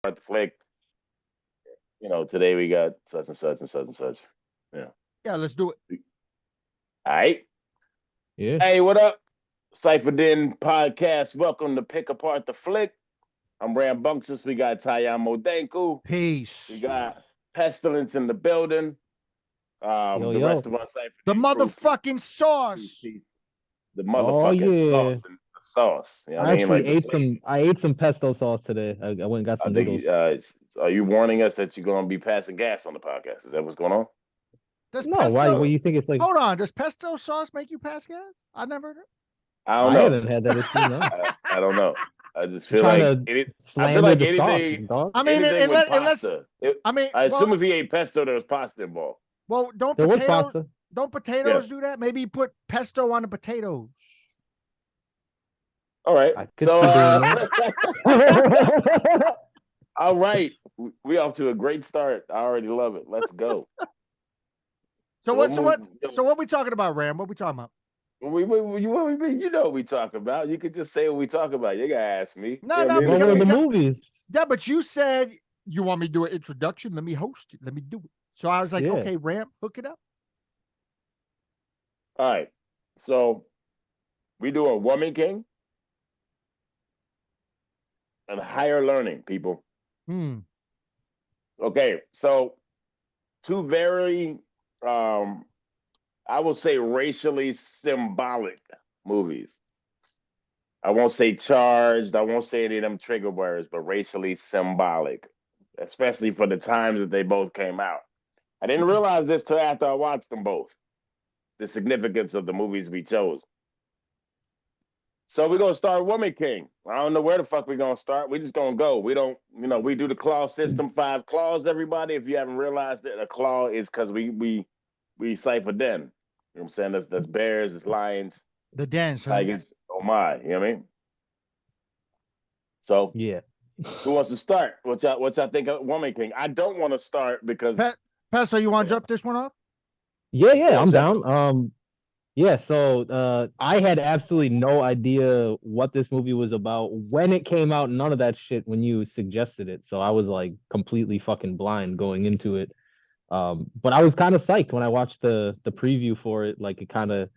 the flick. Today we got such and such and such and such. Yeah. Yeah, let's do it. All right. Yeah. Hey, what up? CyphaDen podcast. Welcome to Pick Apart the Flick. I'm Rambunctious. We got Tayamo Denku. Peace. We got Pestilence in the building. The rest of our Cypher. The motherfucking sauce. The motherfucking sauce and the sauce. You know I actually ate I ate some pesto sauce today. I went and got some noodles. Are you warning us that you're going to be passing gas on the podcast? Is that what's going on? Why? What do you think it's like? Hold on. Does pesto sauce make you pass gas? I never. I don't know. I haven't had that issue. No. I don't know. I just feel like I feel like anything. Sauce, I mean, unless I assume if he ate pesto, there was pasta involved. Well, don't potatoes do that? Maybe put pesto on the potatoes. All right. So, all right. We off to a great start. I already love it. Let's go. So what we talking about, Ram? What we talking about? What you know what we talk about. You could just say what we talk about. You gotta ask me. No, the movies. Yeah, but you said you want me to do an introduction. Let me host it. Let me do it. So I was like, okay, Ram, hook it up. All right. So we do a Woman King and higher learning, people. Okay, so two very I will say racially symbolic movies. I won't say charged. I won't say any of them trigger words, but racially symbolic, especially for the times that they both came out. I didn't realize this till after I watched them both, the significance of the movies we chose. So we're going to start Woman King. I don't know where the fuck we're going to start. We're just going to go. We don't, we do the claw system, 5 claws, everybody. If you haven't realized that a claw is because we CyphaDen. You know what I'm saying? That's bears, it's lions. The den, tigers. Oh my, you know what I mean? So yeah. Who wants to start? What y'all think of Woman King? I don't want to start because Pesto, you want to jump this one off? Yeah, I'm down. Yeah, so I had absolutely no idea what this movie was about when it came out. None of that shit when you suggested it. So I was like completely fucking blind going into it. But I was kind of psyched when I watched the preview for it. Like it kind of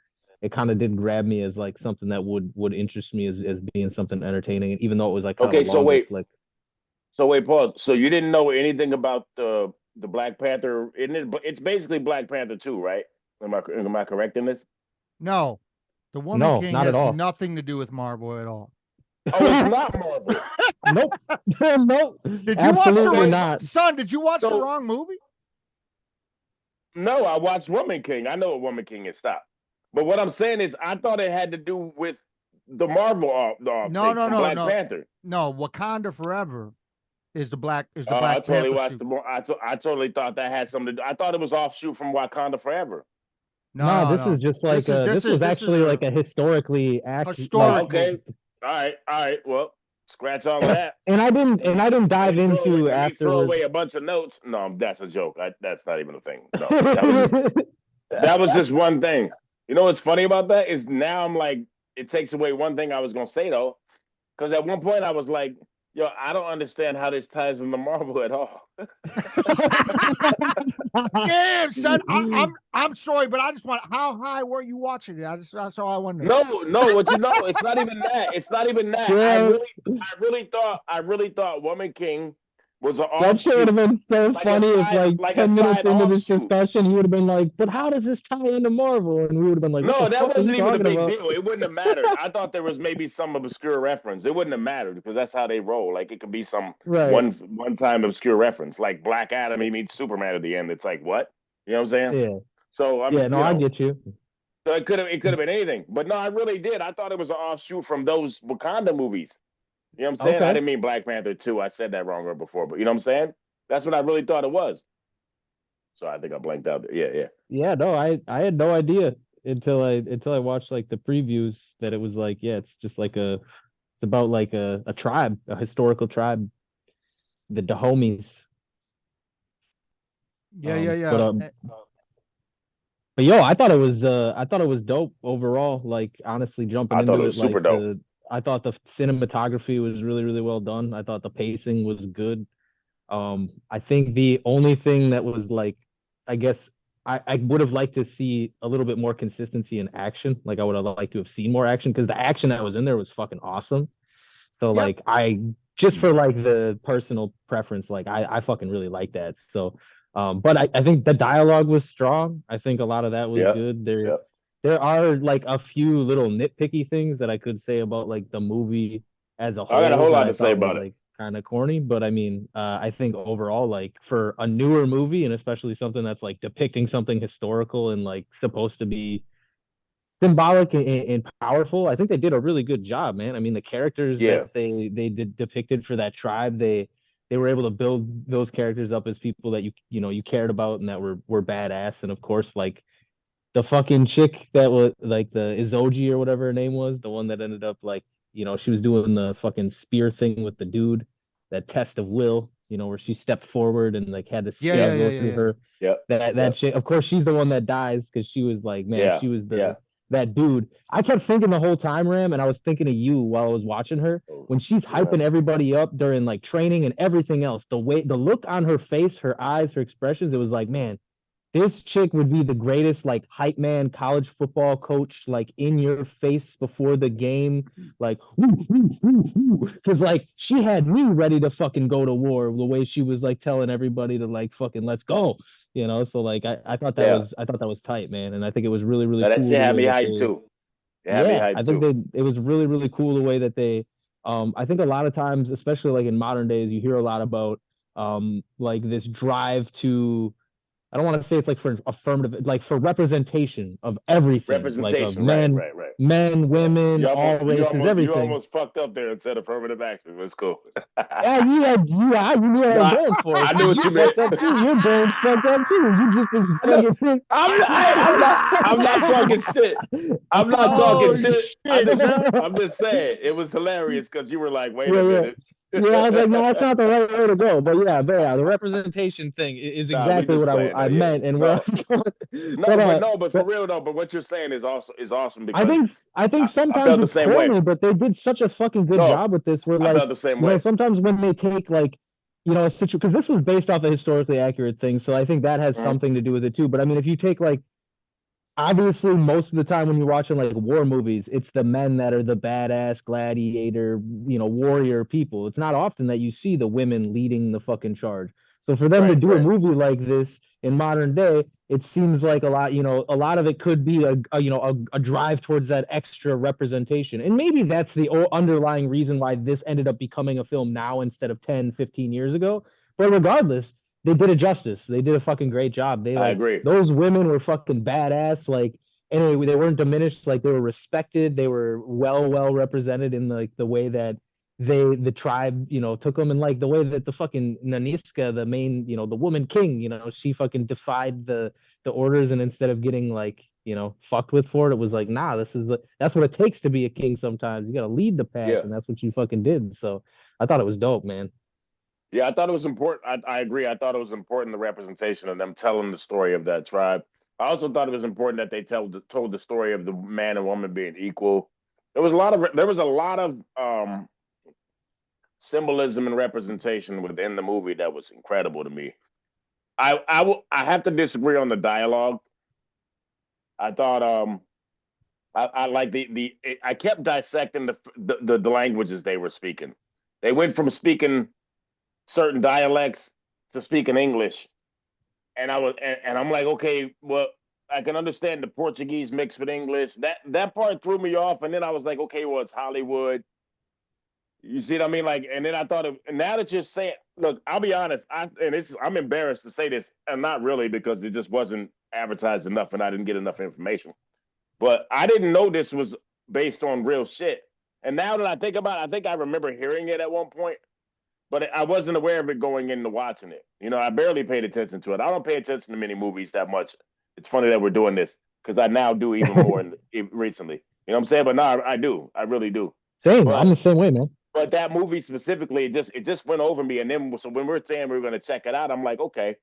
did grab me as like something that would interest me as being something entertaining, even though it was like flick. So wait, pause. So you didn't know anything about the Black Panther, isn't it? But it's basically Black Panther 2, right? Am I correct in this? No, the Woman King has nothing to do with Marvel at all. Oh, it's not Marvel. Nope. Nope. Did you watch the wrong movie? No, I watched Woman King. I know what Woman King is. Stop. But what I'm saying is, I thought it had to do with the Marvel. No, Black Panther. No, Wakanda Forever is the Black. I totally watched I totally thought that had something to do. I thought it was offshoot from Wakanda Forever. No, this is just like this was actually like a historically accurate. Okay. All right. Well, scratch all of that. And I didn't dive into after. Throw away a bunch of notes. No, that's a joke. That's not even a thing. No, that was just one thing. You know what's funny about that is now I'm like, it takes away one thing I was gonna say though, because at one point I was like, yo, I don't understand how this ties into Marvel at all. Damn, son. I'm sorry, but I just want. How high were you watching it? That's all I wonder. No. What you know? It's not even that. It's not even that. Yeah. I really thought Woman King was an offshoot. That shit would have been so funny if like 10 minutes into this discussion, he would have been like, "But how does this tie into Marvel?" And we would have been like, "No, that wasn't even a big deal. It wouldn't have mattered." I thought there was maybe some obscure reference. It wouldn't have mattered because that's how they roll. Like it could be some one time obscure reference, like Black Adam. He meets Superman at the end. It's like what? You know what I'm saying? Yeah. So I get you. So it could have been anything, but no, I really did. I thought it was an offshoot from those Wakanda movies. You know what I'm saying? Okay. I didn't mean Black Panther 2. I said that wrong before, but you know what I'm saying? That's what I really thought it was. So I think I blanked out there. Yeah. Yeah, no, I had no idea until I watched like the previews that it was like, it's just like it's about like a tribe, a historical tribe, the Dahomies. Yeah. But yo, I thought it was dope overall. Like honestly, jumping into it, super dope. I thought the cinematography was really, really well done. I thought the pacing was good. I think the only thing that was like, I guess I would have liked to see a little bit more consistency in action. Like I would have liked to have seen more action because the action that was in there was fucking awesome. So Yep. like I just for like the personal preference, like I fucking really like that. So but I think the dialogue was strong. I think a lot of that was Yeah. good. Yeah. There are like a few little nitpicky things that I could say about like the movie as a I got a whole whole that lot I to say thought was about it. like kind of corny. But I mean, I think overall, like for a newer movie and especially something that's like depicting something historical and like supposed to be symbolic and powerful. I think they did a really good job, man. I mean, the characters Yeah. that they did depicted for that tribe, they were able to build those characters up as people that you cared about and that were badass. And of course, like the fucking chick that was like the Izoji or whatever her name was, the one that ended up like, she was doing the fucking spear thing with the dude, that test of will, where she stepped forward and like had the Yeah, spear Yeah. yeah, yeah, go yeah, through yeah. her. Yeah. That Yeah. shit, of course, she's the one that dies because she was like, man, Yeah. she was Yeah. that dude. I kept thinking the whole time, Ram, and I was thinking of you while I was watching her Oh, when she's yeah. hyping everybody up during like training and everything else. The look on her face, her eyes, her expressions, it was like, man, this chick would be the greatest like hype man college football coach, like in your face before the game, like because like she had me ready to fucking go to war the way she was like telling everybody to like fucking let's go, so like I thought that Yeah. was tight, man, and I think it was really, really Now that cool shit the had way me that hyped they too. It had me yeah, I hyped think too. it was really, really cool the way that they I think a lot of times, especially like in modern days, you hear a lot about like this drive to I don't want to say it's like for affirmative, like for representation of everything, like of Representation. Right. Right. Right. Yeah. women, all races, You everything. almost fucked up there and said affirmative action. It's cool. Yeah, you knew what I No, was going for. I See, knew what you you meant. fucked up too. Your brain's fucked up too. You just as No, fucking. I'm not talking shit. I'm not talking Oh shit. shit, son. I'm just saying it was hilarious because you were like, wait a Yeah, yeah. minute. Yeah, I was like, no, that's not the right way to go. But yeah, the representation thing is Nah, we exactly just what playing I though. Yeah. meant and where No, I'm going. But but for but real though, but what you're saying is awesome I because think I think I sometimes felt the it's same way. corny, but they did such a fucking good No, job with this. Where I like, felt the same way. sometimes when they take like, a situation because this was based off a historically accurate thing, so I think that has Mhm. something to do with it too. But I mean, if you take like obviously most of the time when you're watching like war movies, it's the men that are the badass gladiator, warrior people. It's not often that you see the women leading the fucking charge. So for them to Right, do a right. movie like this in modern day, it seems like a lot of it could be a drive towards that extra representation. And maybe that's the underlying reason why this ended up becoming a film now instead of 10, 15 years ago. But regardless, they did it justice. They did a fucking great job. They I like agree. those women were fucking badass. Like anyway, they weren't diminished. Like they were respected. They were well represented in like the way that the tribe took them, and like the way that the fucking Naniska, the main the woman king, she fucking defied the orders, and instead of getting like fucked with for it, it was like nah, that's what it takes to be a king. Sometimes you got to lead the pack, Yeah. and that's what you fucking did. So I thought it was dope, man. Yeah, I thought it was important. I agree. I thought it was important the representation of them telling the story of that tribe. I also thought it was important that they told the story of the man and woman being equal. There was a lot of symbolism and representation within the movie that was incredible to me. I have to disagree on the dialogue. I thought I like the I kept dissecting the languages they were speaking. They went from speaking certain dialects to speaking English, and I'm like, okay, well, I can understand the Portuguese mixed with English. That part threw me off, and then I was like, okay, well, it's Hollywood. You see what I mean? Like, and then I thought, now that you're saying, look, I'll be honest, I'm embarrassed to say this, and not really because it just wasn't advertised enough, and I didn't get enough information. But I didn't know this was based on real shit. And now that I think about it, I think I remember hearing it at one point, but I wasn't aware of it going into watching it. I barely paid attention to it. I don't pay attention to many movies that much. It's funny that we're doing this because I now do even more recently. You know what I'm saying? But no, I do. I really do. Same. I'm But the same way, man. that movie specifically, it just went over me. And then so when we're saying we're going to check it out, I'm like, okay.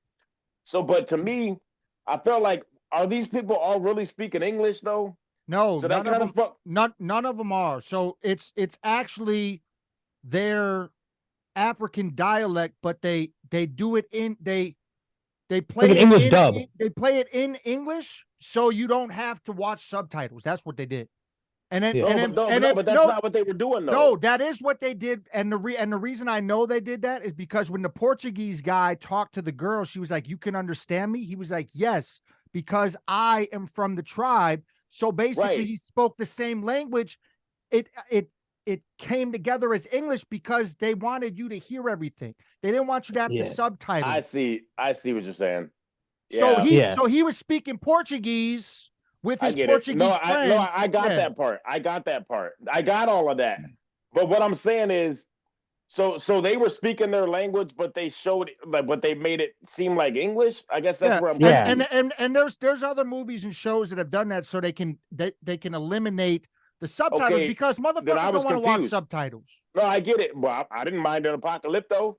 So, but to me, I felt like, are these people all really speaking English though? No, So that none of kind them. None of them are. So it's actually their African dialect, but they do it in they It's like play an it English dub. they play it in English, so you don't have to watch subtitles. That's what they did. And then, Yeah. But that's not what they were doing, though. no, that is what they did. And the reason I know they did that is because when the Portuguese guy talked to the girl, she was like, "You can understand me?" He was like, "Yes, because I am from the tribe." So basically, Right. he spoke the same language. It came together as English because they wanted you to hear everything. They didn't want you to have to Yeah. subtitle. I see what you're saying. So Yeah, he was speaking Portuguese with I his get it. Portuguese friend. I got Yeah. that part. I got all of that. But what I'm saying is, so they were speaking their language, but they showed but they made it seem like English. I guess that's Yeah, where I'm. and there's other movies and shows that have done that, so they can eliminate the subtitles Okay, because then I motherfuckers don't was want to watch confused. subtitles. No, I get it. Well, I didn't mind an Apocalypto.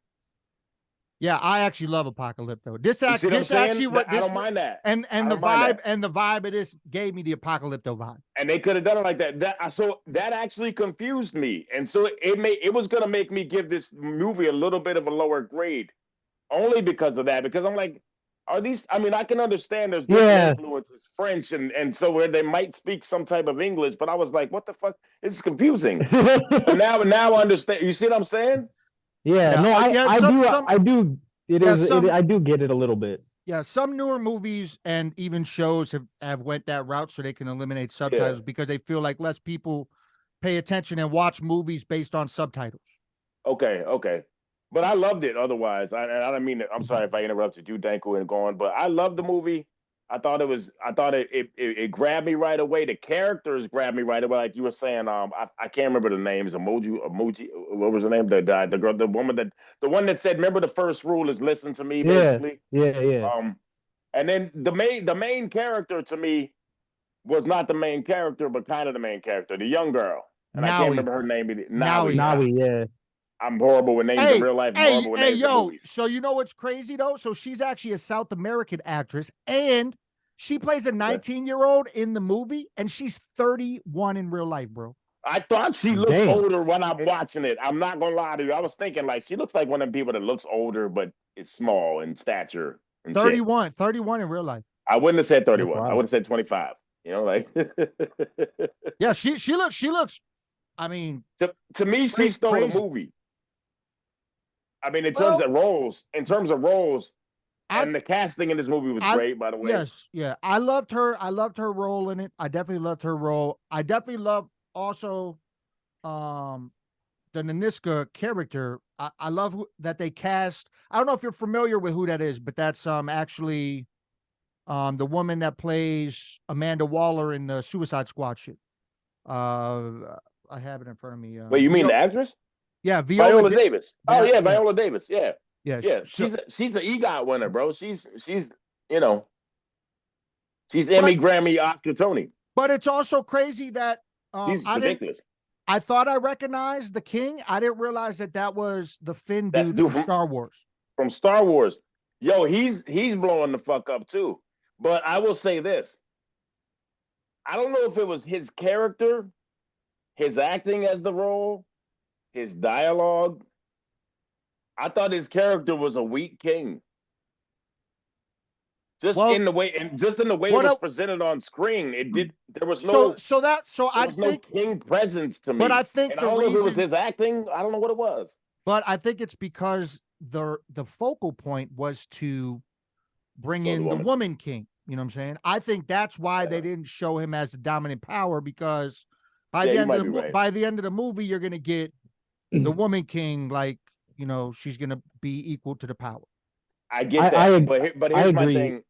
Yeah, I actually love Apocalypto. You see what I'm saying? I don't mind that. and I the don't mind vibe that. and the vibe of this gave me the Apocalypto vibe. And they could have done it like that. So that actually confused me, and so it was gonna make me give this movie a little bit of a lower grade, only because of that. Because I'm like, are these? I mean, I can understand there's different influences, French, and so where they might speak some type of English, but I was like, what the fuck? This is confusing. But now I understand. You see what I'm saying? Yeah, no, I do. I do get it a little bit. Yeah, some newer movies and even shows have went that route so they can eliminate subtitles because they feel like less people pay attention and watch movies based on subtitles. Okay. But I loved it otherwise. I don't mean it. I'm sorry if I interrupted you, Danko, and going, but I loved the movie. I thought it grabbed me right away. The characters grabbed me right away, like you were saying. I can't remember the names. Emoji. What was the name? The girl, the woman the one that said, "Remember the first rule is listen to me." Basically. Yeah. And then the main character to me was not the main character, but kind of the main character, the young girl, and I can't remember her name. Nawi, yeah. I'm horrible with names in real life. I'm horrible with names in movies. So you know what's crazy though? So she's actually a South American actress, and she plays a 19-year-old in the movie, and she's 31 in real life, bro. I thought she looked older when I'm watching it. I'm not gonna lie to you. I was thinking like she looks like one of them people that looks older but is small in stature. And 31 in real life. I wouldn't have said 31. I would have said 25. You know, like yeah, she looks. I mean, to me, she stole the movie. I mean, in terms of roles, and the casting in this movie was great, by the way. Yes, yeah. I loved her role in it. I definitely loved her role. I definitely love also the Naniska character. I love that they cast. I don't know if you're familiar with who that is, but that's actually the woman that plays Amanda Waller in the Suicide Squad shit. I have it in front of me. Wait, you mean the actress? Yeah, Viola Davis. Oh yeah, Viola Davis. Yeah. Yeah. She's an EGOT winner, bro. She's she's Emmy, Grammy, Oscar, Tony. But it's also crazy that she's ridiculous. I thought I recognized the King. I didn't realize that was the Finn dude from Star Wars. From Star Wars. Yo, he's blowing the fuck up too. But I will say this. I don't know if it was his character, his acting as the role, his dialogue. I thought his character was a weak king. Just in the way it was presented on screen, there was no king presence to me. But I think I don't know if it was his acting. I don't know what it was. But I think it's because the focal point was to bring in the woman king. You know what I'm saying? I think that's why they didn't show him as the dominant power, because by the end of the movie, you're gonna get the woman king, like, she's gonna be equal to the power. I get that, but here's my thing.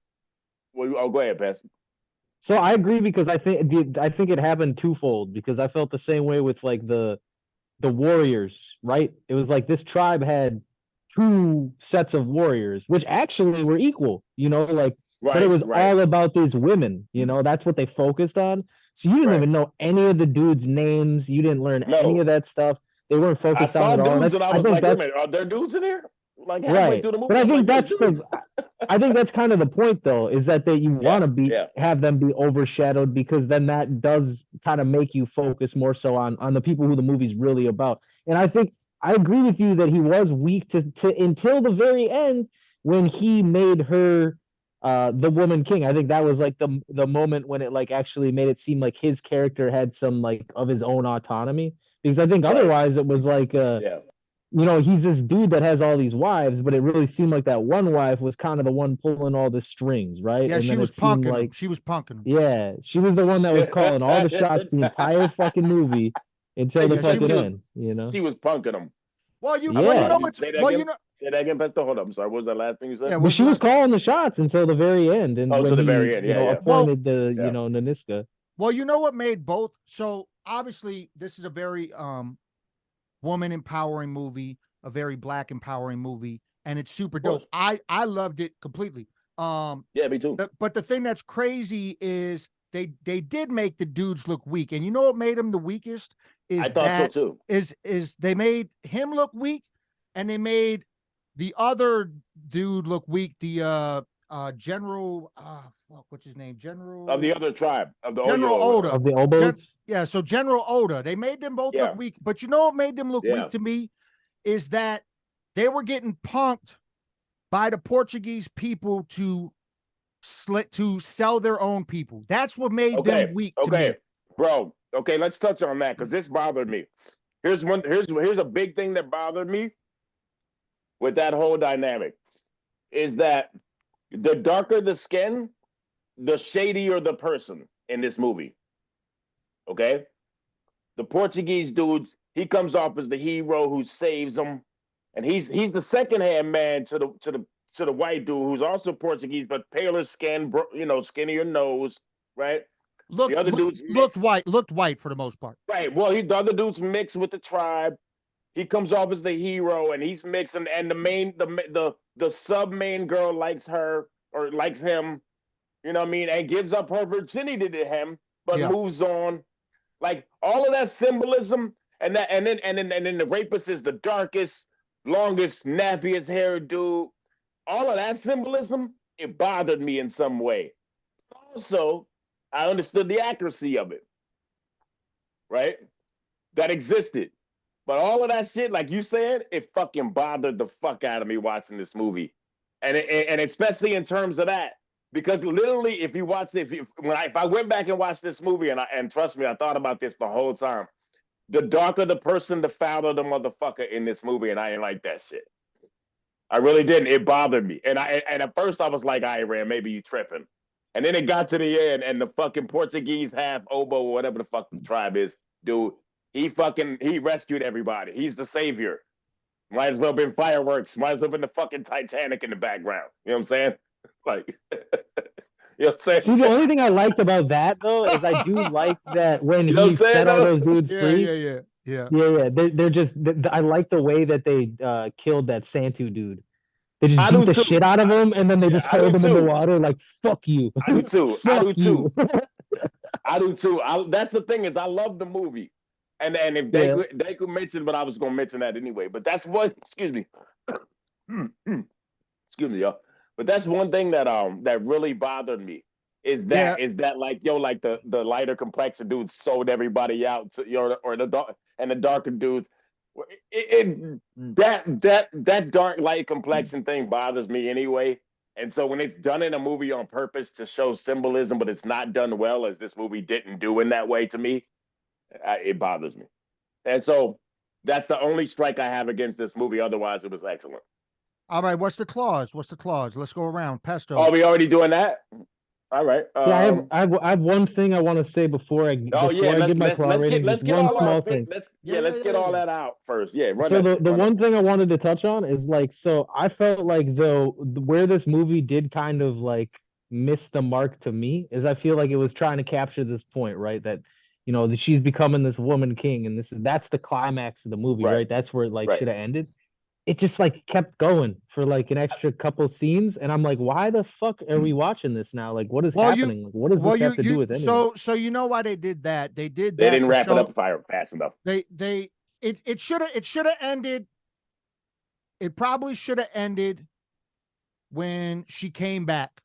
Well, go ahead, Pastor. So I agree, because I think it happened twofold, because I felt the same way with like the warriors, right? It was like this tribe had two sets of warriors, which actually were equal, but it was all about these women, that's what they focused on. So you didn't even know any of the dudes' names. You didn't learn any of that stuff. They weren't focused on it all. I was like, wait a minute, are there dudes in here? Like halfway through the movie. But I think that's I think that's kind of the point, though, is that you want to Yeah. have them be overshadowed, because then that does kind of make you focus more so on the people who the movie's really about. And I think I agree with you that he was weak to until the very end, when he made her the woman king. I think that was like the moment when it like actually made it seem like his character had some like of his own autonomy, because I think Right. otherwise it was like Yeah. he's this dude that has all these wives, but it really seemed like that one wife was kind of the one pulling all the strings, right? Yeah, And she then was it seemed punking him. like, She was punking him. yeah, she was the one that was calling all the shots the entire fucking movie until the Yeah, she fucking was. end, She was punking him. Well, you Yeah. know what's Say that well, again. Say that again, Pesto. Hold up. I'm sorry. What was that last thing you said? yeah. But What's she the was last? calling the shots until the very end, and Oh, to when the he, very end. Yeah, yeah. Well, appointed the, Yeah. Naniska. Well, you know what made both. So obviously, this is a very woman empowering movie, a very black empowering movie, and it's super dope. I loved it completely. Yeah, me too. But the thing that's crazy is they did make the dudes look weak, and you know what made them the weakest I is thought so too. is they made him look weak, and they made the other dude look weak. The general, fuck, what's his name? Of the other tribe, of the General Oyo or Oda. whatever. Of the Obos. Yeah, so General Oda, they made them both look Yeah. weak. But you know what made them look Yeah. weak to me is that they were getting punked by the Portuguese people to sell their own people. That's what made them weak to me. Bro. Okay, let's touch on that because this bothered me. Here's a big thing that bothered me with that whole dynamic is that the darker the skin, the shadier the person in this movie. Okay? The Portuguese dudes, he comes off as the hero who saves them. And he's the second-hand man to the white dude who's also Portuguese, but paler skin, skinnier nose, right? The other dudes Looked white for the most part. Right. Well, the other dude's mixed with the tribe. He comes off as the hero, and he's mixing. And the sub main girl likes her or likes him. You know what I mean? And gives up her virginity to him, but moves on. Like all of that symbolism, and then the rapist is the darkest, longest, nappiest haired dude. All of that symbolism, it bothered me in some way. Also, I understood the accuracy of it, right? That existed. But all of that shit, like you said, it fucking bothered the fuck out of me watching this movie. And especially in terms of that. Because literally, if you watch it, if I went back and watched this movie, and trust me, I thought about this the whole time. The darker the person, the fouler the motherfucker in this movie, and I ain't like that shit. I really didn't. It bothered me, and at first I was like, "I ran, maybe you tripping," and then it got to the end, and the fucking Portuguese half oboe or whatever the fuck the tribe is, dude, he rescued everybody. He's the savior. Might as well been fireworks. Might as well been the fucking Titanic in the background. You know what I'm saying? Like, you know what I'm saying? See, the only thing I liked about that though is I do like that when he set all those dudes free. Yeah. They're just. I like the way that they killed that Santu dude. They just I beat do the too. shit out of him, and then they just I do hurled him in the too. water like "fuck you." I do too. I Fuck do you. too. I do too. That's the thing is I love the movie, and if Yeah. they could mention, but I was gonna mention that anyway. But that's what. Excuse me. Excuse me, y'all. But that's one thing that really bothered me is that like like the lighter complexion dudes sold everybody out to or the dark and the darker dudes. That dark light complexion thing bothers me anyway. And so when it's done in a movie on purpose to show symbolism, but it's not done well, as this movie didn't do in that way to me, it bothers me. And so that's the only strike I have against this movie. Otherwise, it was excellent. All right, what's the clause? Let's go around. Pesto. Oh, we already doing that? All right. See, I have one thing I want to say before I give my claw rating. Let's get one all small that, thing. Let's get all that out first. Yeah. So the one thing I wanted to touch on is like, so I felt like though where this movie did kind of like miss the mark to me is I feel like it was trying to capture this point, right? That that she's becoming this woman king, and that's the climax of the movie, right? That's where it like should have ended. It just like kept going for like an extra couple scenes, and I'm like, why the fuck are we watching this now? Like, what is happening? Like, what does this have to do with anything? So you know why they did that? They didn't wrap it up fast enough. It should have ended. It probably should have ended when she came back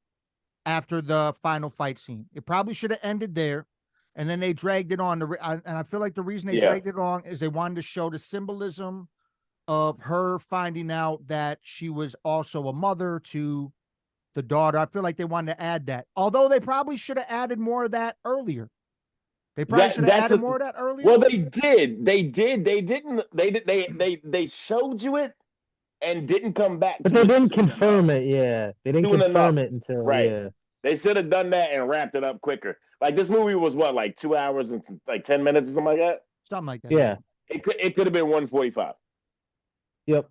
after the final fight scene. It probably should have ended there, and then they dragged it on. And I feel like the reason they dragged it on is they wanted to show the symbolism of her finding out that she was also a mother to the daughter. I feel like they wanted to add that, although they probably should have added more of that earlier. They probably should have added more of that earlier. Well, they did. They did. They didn't. They showed you it and didn't come back. But they didn't confirm it. Yeah, they didn't confirm it until right. Yeah. They should have done that and wrapped it up quicker. Like this movie was what, like 2 hours and like 10 minutes or something like that. Something like that. Yeah. It could have been 145. Yep.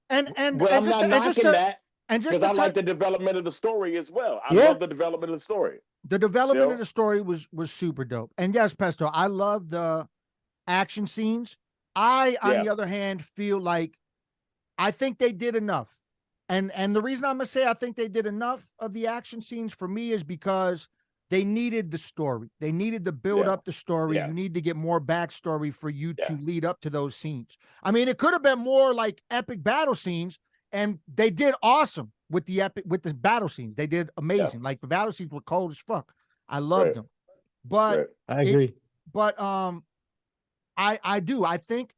And I'm not knocking that. And just because I like the development of the story as well. I love the development of the story. The development of the story was super dope. And yes, Pesto, I love the action scenes. On the other hand, feel like I think they did enough. And the reason I'm gonna say I think they did enough of the action scenes for me is because they needed the story. They needed to build up the story. You need to get more backstory for you to lead up to those scenes. I mean, it could have been more like epic battle scenes, and they did awesome with the battle scenes. They did amazing. Like the battle scenes were cold as fuck. I loved them. But I agree. I do. I think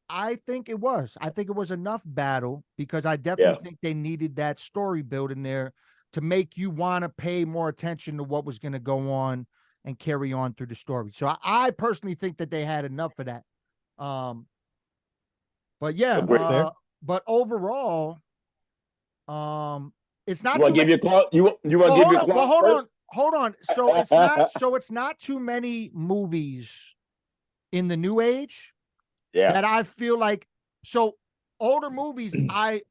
it was. I think it was enough battle because I definitely think they needed that story build in there to make you want to pay more attention to what was going to go on and carry on through the story. So I personally think that they had enough of that. But yeah, but overall, it's not. You want to give your call? You want to give your call? Well, hold on. So it's not too many movies in the new age that I feel like. So older movies, I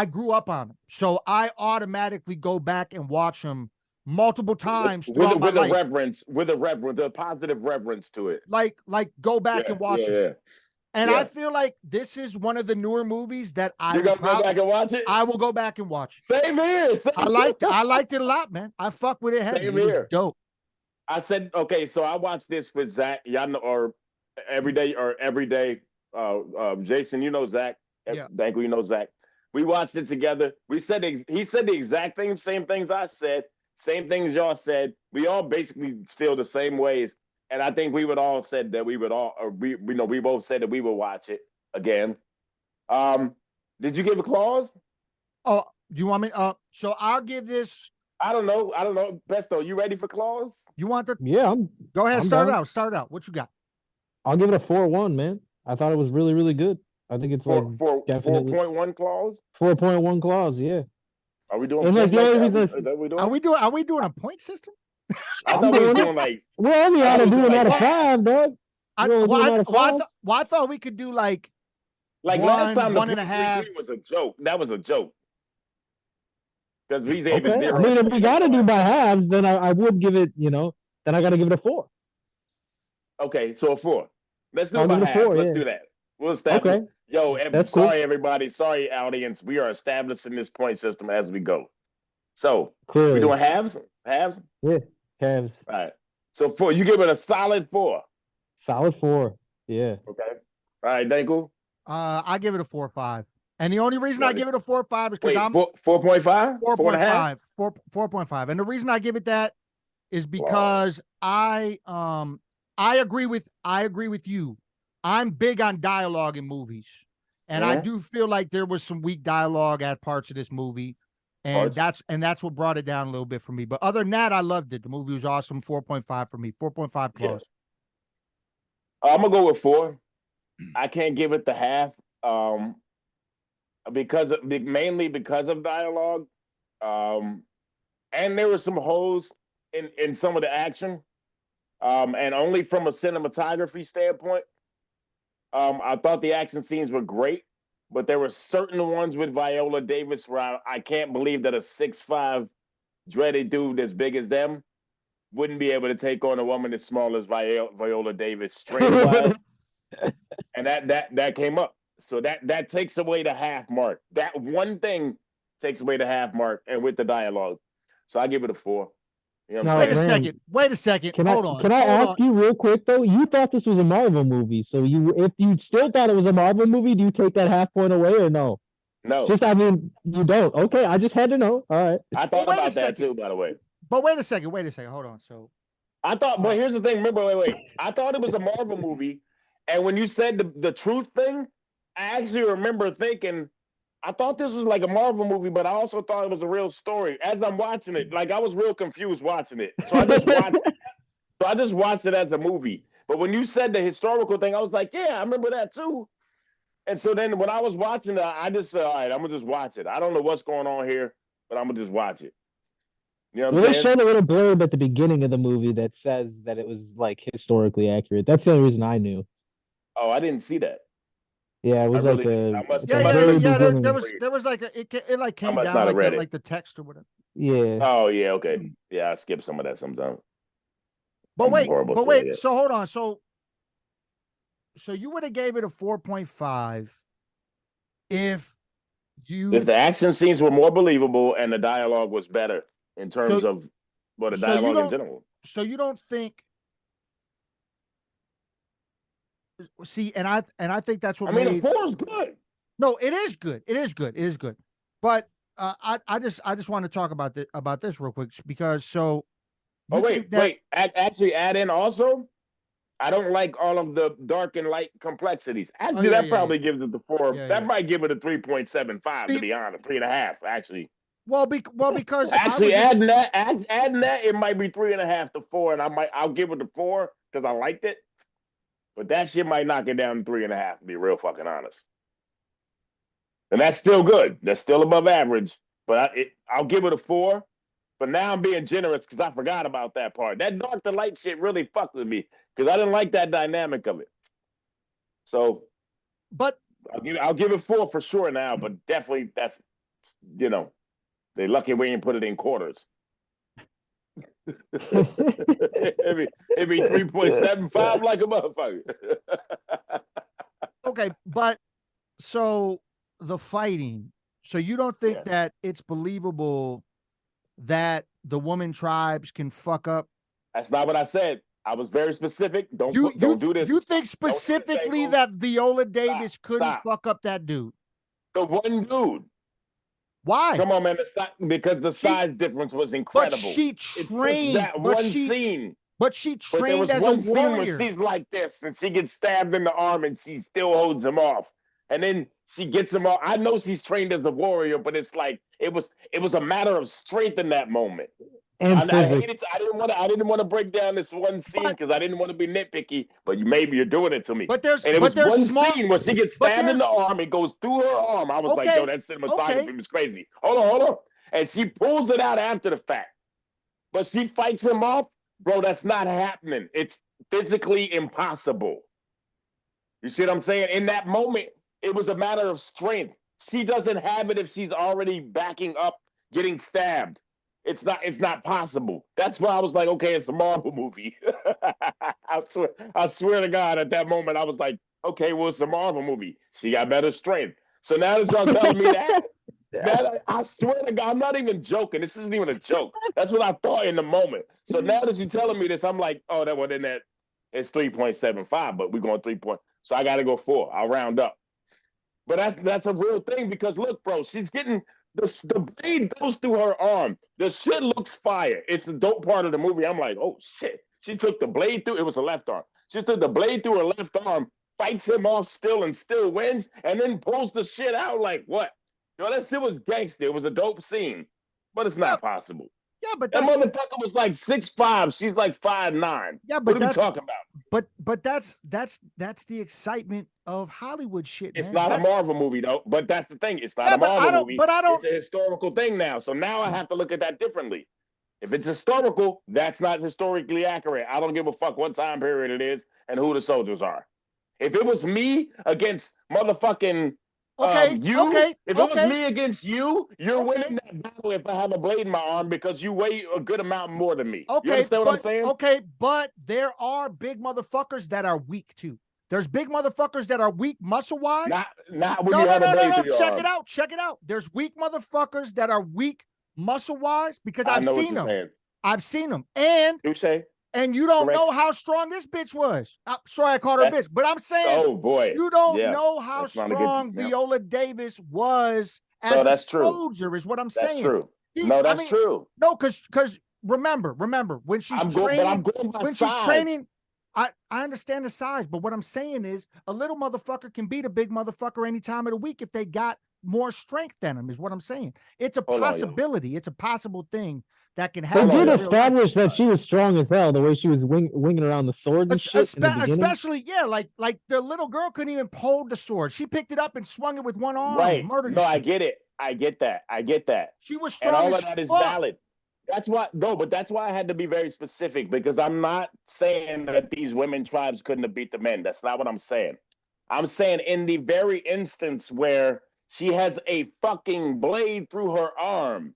grew up on them, so I automatically go back and watch them multiple times with a positive reverence to it. Like go back and watch it. And I feel like this is one of the newer movies that You're gonna go back and watch it. I will go back and watch it. Same here. I liked it a lot, man. I fuck with it heavy. It was dope. I said, okay, so I watched this with Zach, y'all know, or every day. Jason, you know Zach. Danko, you know Zach. We watched it together. He said the exact same things I said, same things y'all said. We all basically feel the same ways, and I think we would all said that we would all, or we both said that we would watch it again. Did you give a clause? Oh, do you want me? So I'll give this. I don't know. Pesto, you ready for clause? You want the? Yeah, Go ahead. Start it out. What you got? I'll give it a 4.1, man. I thought it was really, really good. I think it's definitely 4.1 clause. 4.1 clause, yeah. Are we doing? Like the only reason Are we doing a point system? I thought we were doing like. We're only out of doing out of 5, dog. I thought we could do like last time 1.5 was a joke. That was a joke. Because we I mean, if we got to do by halves, then I would give it. Then I got to give it a 4. Okay, so a 4. Let's do it by halves. Let's do that. We'll establish. Okay. Yo, sorry everybody. Sorry audience. We are establishing this point system as we go. So we're doing halves. Halves. Yeah, halves. All right. So 4. You give it a solid 4. Solid 4. Yeah. Okay. All right, Danko. I give it a 4.5. And the only reason I give it a 4.5 is because I'm 4.5? 4.5. 4.5. And the reason I give it that is because I agree with you. I'm big on dialogue in movies. And I do feel like there was some weak dialogue at parts of this movie. And that's what brought it down a little bit for me. But other than that, I loved it. The movie was awesome. 4.5 for me. 4.5 clause. Yeah. I'm gonna go with 4. I can't give it the half. Mainly because of dialogue. And there were some holes in some of the action. And only from a cinematography standpoint. I thought the action scenes were great, but there were certain ones with Viola Davis where I can't believe that a 6'5" dreaded dude as big as them wouldn't be able to take on a woman as small as Viola Davis straight wise. And that came up. So that takes away the half mark. That one thing takes away the half mark, and with the dialogue. So I give it a 4. You know Wait a second. Hold on. Can I ask you real quick though? You thought this was a Marvel movie, so if you still thought it was a Marvel movie, do you take that half point away or no? No, Just, I mean, you don't. Okay, I just had to know. All right. I thought wait a about that second. too. By the way, But wait a second. Hold on. So I thought. But here's the thing. Remember, wait. I thought it was a Marvel movie, and when you said the truth thing, I actually remember thinking I thought this was like a Marvel movie, but I also thought it was a real story. As I'm watching it, like I was real confused watching it, so I just watched. So I just watched it as a movie. But when you said the historical thing, I was like, yeah, I remember that too. And so then when I was watching it, I just said, all right, I'm gonna just watch it. I don't know what's going on here, but I'm gonna just watch it. You know what I'm Well, they saying? showed a little blurb at the beginning of the movie that says that it was like historically accurate. That's the only reason I knew. Oh, I didn't see that. Yeah, it I was really like didn't. I must. at I the must very have. There beginning. was like it like I came must down not have like read it. the text or whatever. Yeah. Oh yeah, okay. Yeah, I skip some of that sometimes. But I'm horrible but for wait. that. So hold on. So you would have gave it a 4.5 if If you the action scenes were more believable and the dialogue was better in so terms of well, the so you dialogue in don't general. so you don't think see and I think that's what I mean, the made four is good. no it is good it is good but I just want to talk about this real quick because so Oh you think that wait. Actually, add in also. I don't like all of the dark and light complexities. oh Actually, that probably gives it the four. yeah That might give it a 3.75 to Be, be honest, 3.5 actually. because I Actually, was just adding that, it might be 3.5 to 4, and I'll give it a 4 because I liked it. But that shit might knock it down to 3.5. To be real fucking honest, and that's still good. That's still above average. But I'll give it a 4. But now I'm being generous because I forgot about that part. That dark to light shit really fucked with me because I didn't like that dynamic of it. So but I'll give it 4 for sure now, but definitely that's you know they lucky we ain't put it in quarters. it'd be 3.75 like a motherfucker. okay but so the fighting so you don't think Yeah. that it's believable that the woman tribes can fuck up That's not what I said. I was very specific. Don't do this. you think Don't do this, specifically Django. that Viola Davis couldn't Stop. fuck up that dude? The one dude. Why? Come on, man. Because the She, size difference was but incredible. she It took trained, that one scene. but she But there trained was as a one scene where warrior. she's like this and she gets stabbed in the arm and she still holds him off. And then she gets him off. I know she's trained as a warrior, but it's like it was a matter of strength in that moment. And I hated. physics. I didn't want to break down this one scene But because I didn't want to be nitpicky. But maybe you're doing it to me. there's And it was there's one small scene where she gets but stabbed in the there's arm. It goes through her arm. I was like, yo, okay that okay cinematography was crazy. Hold on. And she pulls it out after the fact. But she fights him off. Bro, that's not happening. It's physically impossible. You see what I'm saying? In that moment, it was a matter of strength. She doesn't have it if she's already backing up, getting stabbed. It's not possible. That's why I was like, okay, it's a Marvel movie. I swear to God, at that moment, I was like, okay, well, it's a Marvel movie. She got better strength. So now that y'all telling me that, I swear to God, I'm not even joking. This isn't even a joke. That's what I thought in the moment. So now that you're telling me this, I'm like, oh, that wasn't that. It's 3.75, but we're going 3 point. So I got to go 4. I'll round up. But that's a real thing because look, bro, she's getting the blade goes through her arm. The shit looks fire. It's the dope part of the movie. I'm like, oh shit. She took the blade through. It was a left arm. She took the blade through her left arm, fights him off still and still wins, and then pulls the shit out like what? Yo, that shit was gangster. It was a dope scene, but it's yeah, not possible. yeah but That that's the motherfucker was like 6'5". She's like 5'9". yeah What but are we that's talking about? but that's the excitement of Hollywood shit, It's man. not a That's Marvel movie though, but that's the thing. It's not yeah a Marvel movie. but I don't It's a historical thing now. So now I have to look at that differently. If it's historical, that's not historically accurate. I don't give a fuck what time period it is and who the soldiers are. If it was me against motherfucking okay you, okay if it was okay me against you, you're okay winning that battle if I have a blade in my arm because you weigh a good amount more than me. You okay understand what I'm saying? okay but there are big motherfuckers that are weak too. There's big motherfuckers that are weak muscle wise. Not when you have a blade through your Check it arm. out. Check it out. There's weak motherfuckers that are weak muscle wise because I I've know what seen you're them. saying. I've seen them. And Touche. And you don't Correct. know how strong this bitch was. Sorry, I called her That's- bitch, but I'm saying Oh boy. you don't Yeah. know how That's not a good- strong yeah. Viola Davis was No, as a that's true. soldier, is what I'm That's saying. true. No, that's true. No, because remember, when she's I'm training, going by when size. she's training, I understand the size, but what I'm saying is a little motherfucker can beat a big motherfucker any time of the week if they got more strength than him, is what I'm saying. It's a possibility. It's a possible thing that can They happen. did in real life. establish that she was strong as hell, the way she was winging around the sword and shit in the beginning. Especially, yeah, like the little girl couldn't even hold the sword. She picked it up and swung it with one arm. Right. Murdered No, the I shit. get it. I get that. She was And strong all as of that is fuck. valid. That's why, no, but that's why I had to be very specific, because I'm not saying that these women tribes couldn't have beat the men. That's not what I'm saying. I'm saying in the very instance where she has a fucking blade through her arm,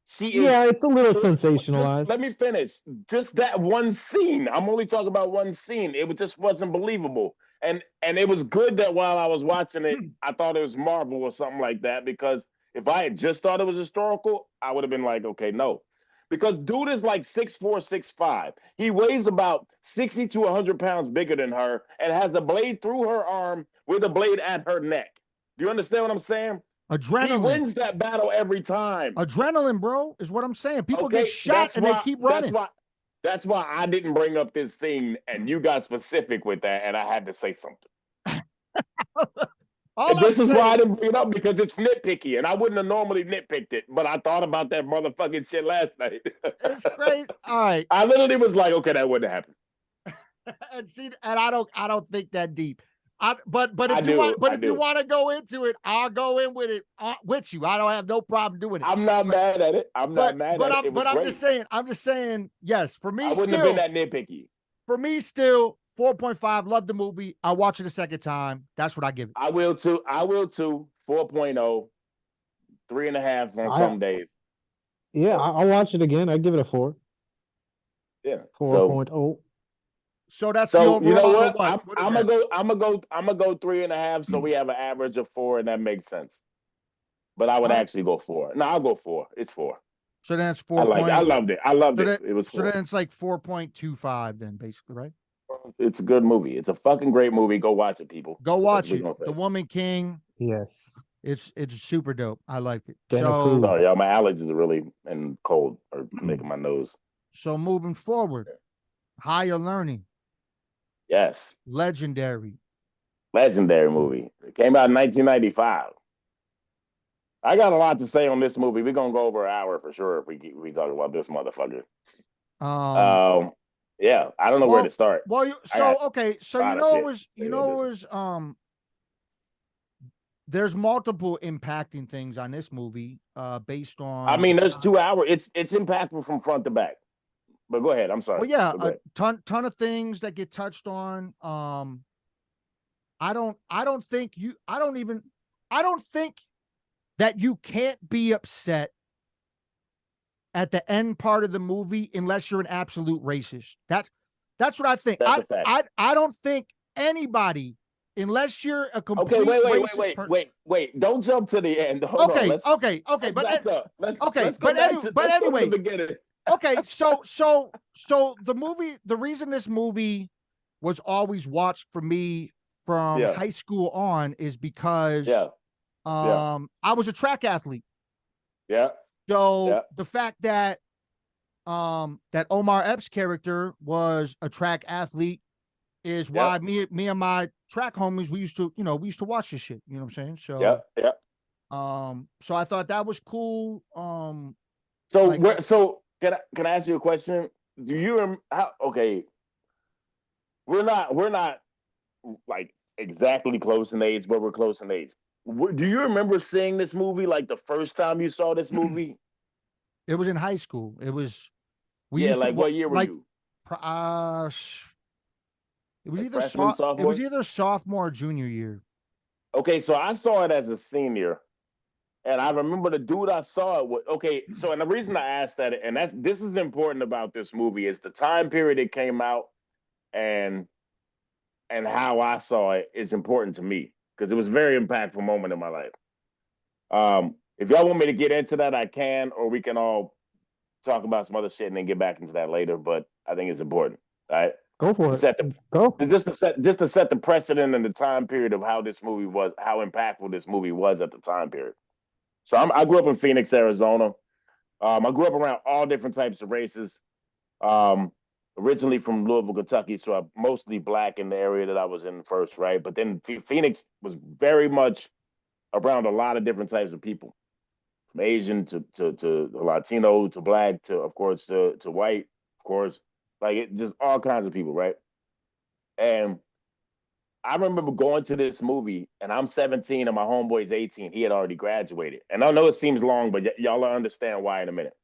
she is. Yeah, it's a little Just sensationalized. let me finish. Just that one scene. I'm only talking about one scene. It just wasn't believable. And it was good that while I was watching it, I thought it was Marvel or something like that, because if I had just thought it was historical, I would have been like, okay, no. Because dude is like 6'4", 6'5". He weighs about 60 to 100 pounds bigger than her and has the blade through her arm with a blade at her neck. Do you understand what I'm saying? Adrenaline. He wins that battle every time. Adrenaline, bro, is what I'm saying. People get shot that's and why, they keep running. That's why I didn't bring up this scene, and you got specific with that, and I had to say something. This is why I didn't bring it up, because it's nitpicky, and I wouldn't have normally nitpicked it, but I thought about that motherfucking shit last night. It's crazy. All right. I literally was like, okay, that wouldn't happen. And see, and I don't think that deep. But if you want to go into it, I'll go in with it with you. I don't have no problem doing it. I'm not mad at it. I'm not mad at it. I'm just saying, yes, for me, I wouldn't have been that nitpicky. For me, still 4.5. Love the movie. I'll watch it a second time. That's what I give it. I will too. 4.0, 3.5 on some days. Yeah, I'll watch it again. I give it a 4. Yeah, 4.0. So that's the overall. You know what? I'm gonna go 3.5. So we have an average of 4, and that makes sense. But I would actually go 4. No, I'll go 4. It's 4. So then it's 4. I loved it. It was 4. So then it's like 4.25. Then basically, right? It's a good movie. It's a fucking great movie. Go watch it, people. Go watch it. The Woman King. Yes. It's super dope. I liked it. Sorry, y'all. My allergies are really and cold are making my nose. So moving forward, Higher Learning. Yes. Legendary movie. It came out in 1995. I got a lot to say on this movie. We're gonna go over an hour for sure if we talk about this motherfucker. Yeah, I don't know where to start. Well, there's multiple impacting things on this movie based on. I mean, there's 2 hours. It's impactful from front to back. But go ahead. I'm sorry. Well, yeah, a ton of things that get touched on. I don't think that you can't be upset at the end part of the movie unless you're an absolute racist. That's what I think. I don't think anybody, unless you're a complete wait. Don't jump to the end. Okay. So the reason this movie was always watched for me from high school on is because I was a track athlete. Yeah. So the fact that that Omar Epps' character was a track athlete is why me and my track homies, we used to watch this shit. You know what I'm saying? So so I thought that was cool. So can I ask you a question? Do you we're not like exactly close in age, but we're close in age. Do you remember seeing this movie like the first time you saw this movie? It was in high school. It was. What year were you? It was either sophomore. It was either sophomore or junior year. Okay, so I saw it as a senior, and I remember the dude I saw it with. Okay, so and the reason I asked that, and this is important about this movie, is the time period it came out, and how I saw it is important to me because it was a very impactful moment in my life. If y'all want me to get into that, I can, or we can all talk about some other shit and then get back into that later, but I think it's important. All right. Go for To it. set the Go. just to set the precedent and the time period of how this movie was, how impactful this movie was at the time period. So I grew up in Phoenix, Arizona. I grew up around all different types of races. Um, Originally from Louisville, Kentucky, so I'm mostly black in the area that I was in first, right? But then Phoenix was very much around a lot of different types of people, from Asian to Latino to black to, of course, to white, of course, like it just all kinds of people, right? And I remember going to this movie, and I'm 17 and my homeboy's 18. He had already graduated, and I know it seems long, but y'all will understand why in a minute.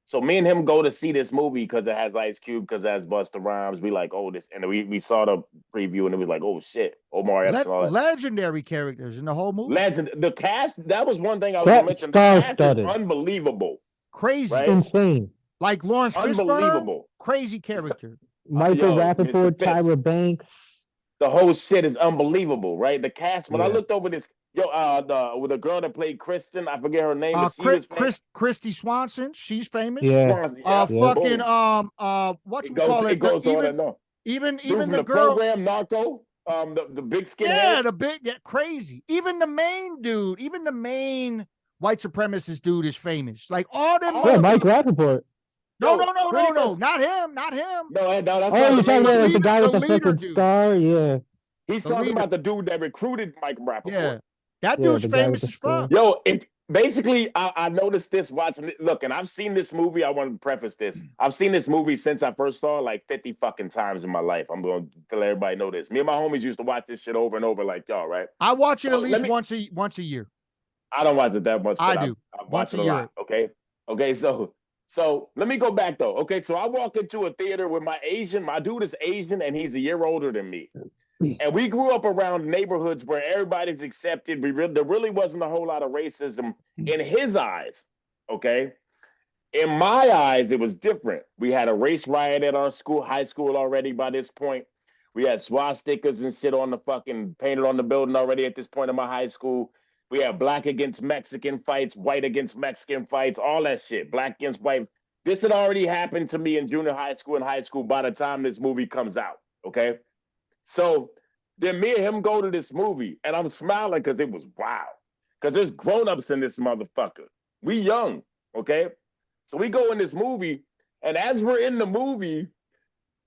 So me and him go to see this movie because it has Ice Cube, because it has Busta Rhymes. We like, oh, this, and we saw the preview, and it was like, oh shit, Omar Epps and all that. Legendary characters in the whole movie. Legend. The cast. That was one thing I was gonna mention. The cast is unbelievable. Crazy, right? Insane. Like Lawrence Fishburne, Unbelievable. crazy character. Michael Mr. Rappaport, Phipps. Tyra Banks. The whole shit is unbelievable, right? The cast. When I Yeah. looked over this, with the girl that played Kristen, I forget her name, but she was famous. Christy Swanson, she's famous. Yeah. Fucking boom. what you It goes, call it? it goes on and on. Even Dude from the girl, program Narco, the big skinhead. yeah, the big, yeah, crazy. Even the main dude, even the main white supremacist dude is famous. Like all them. Yeah, Mike Rappaport. No, Yo, not him, not him. No, that's Oh, not you're the main talking about dude. the guy with the leader fucking dude. scar? Yeah. He's talking about the dude that recruited Mike Rappaport. Yeah, that Yeah, dude's the guy with famous the as fuck. Yo, basically, I noticed this watching it. Look, and I've seen this movie. I want to preface this. I've seen this movie since I first saw it like 50 fucking times in my life. I'm going to let everybody know this. Me and my homies used to watch this shit over and over like y'all, right? I watch it at least once a year. I don't watch it that much. I do. I watch it a lot. Okay. So let me go back though. Okay, so I walk into a theater with my dude is Asian and he's a year older than me. And we grew up around neighborhoods where everybody's accepted. There really wasn't a whole lot of racism in his eyes. Okay. In my eyes, it was different. We had a race riot at our high school already by this point. We had swastikas and shit on the fucking painted on the building already at this point in my high school. We had black against Mexican fights, white against Mexican fights, all that shit. Black against white. This had already happened to me in junior high school and high school by the time this movie comes out. Okay. So then me and him go to this movie, and I'm smiling because it was wow. Because there's grown-ups in this motherfucker. We young, okay? So we go in this movie, and as we're in the movie,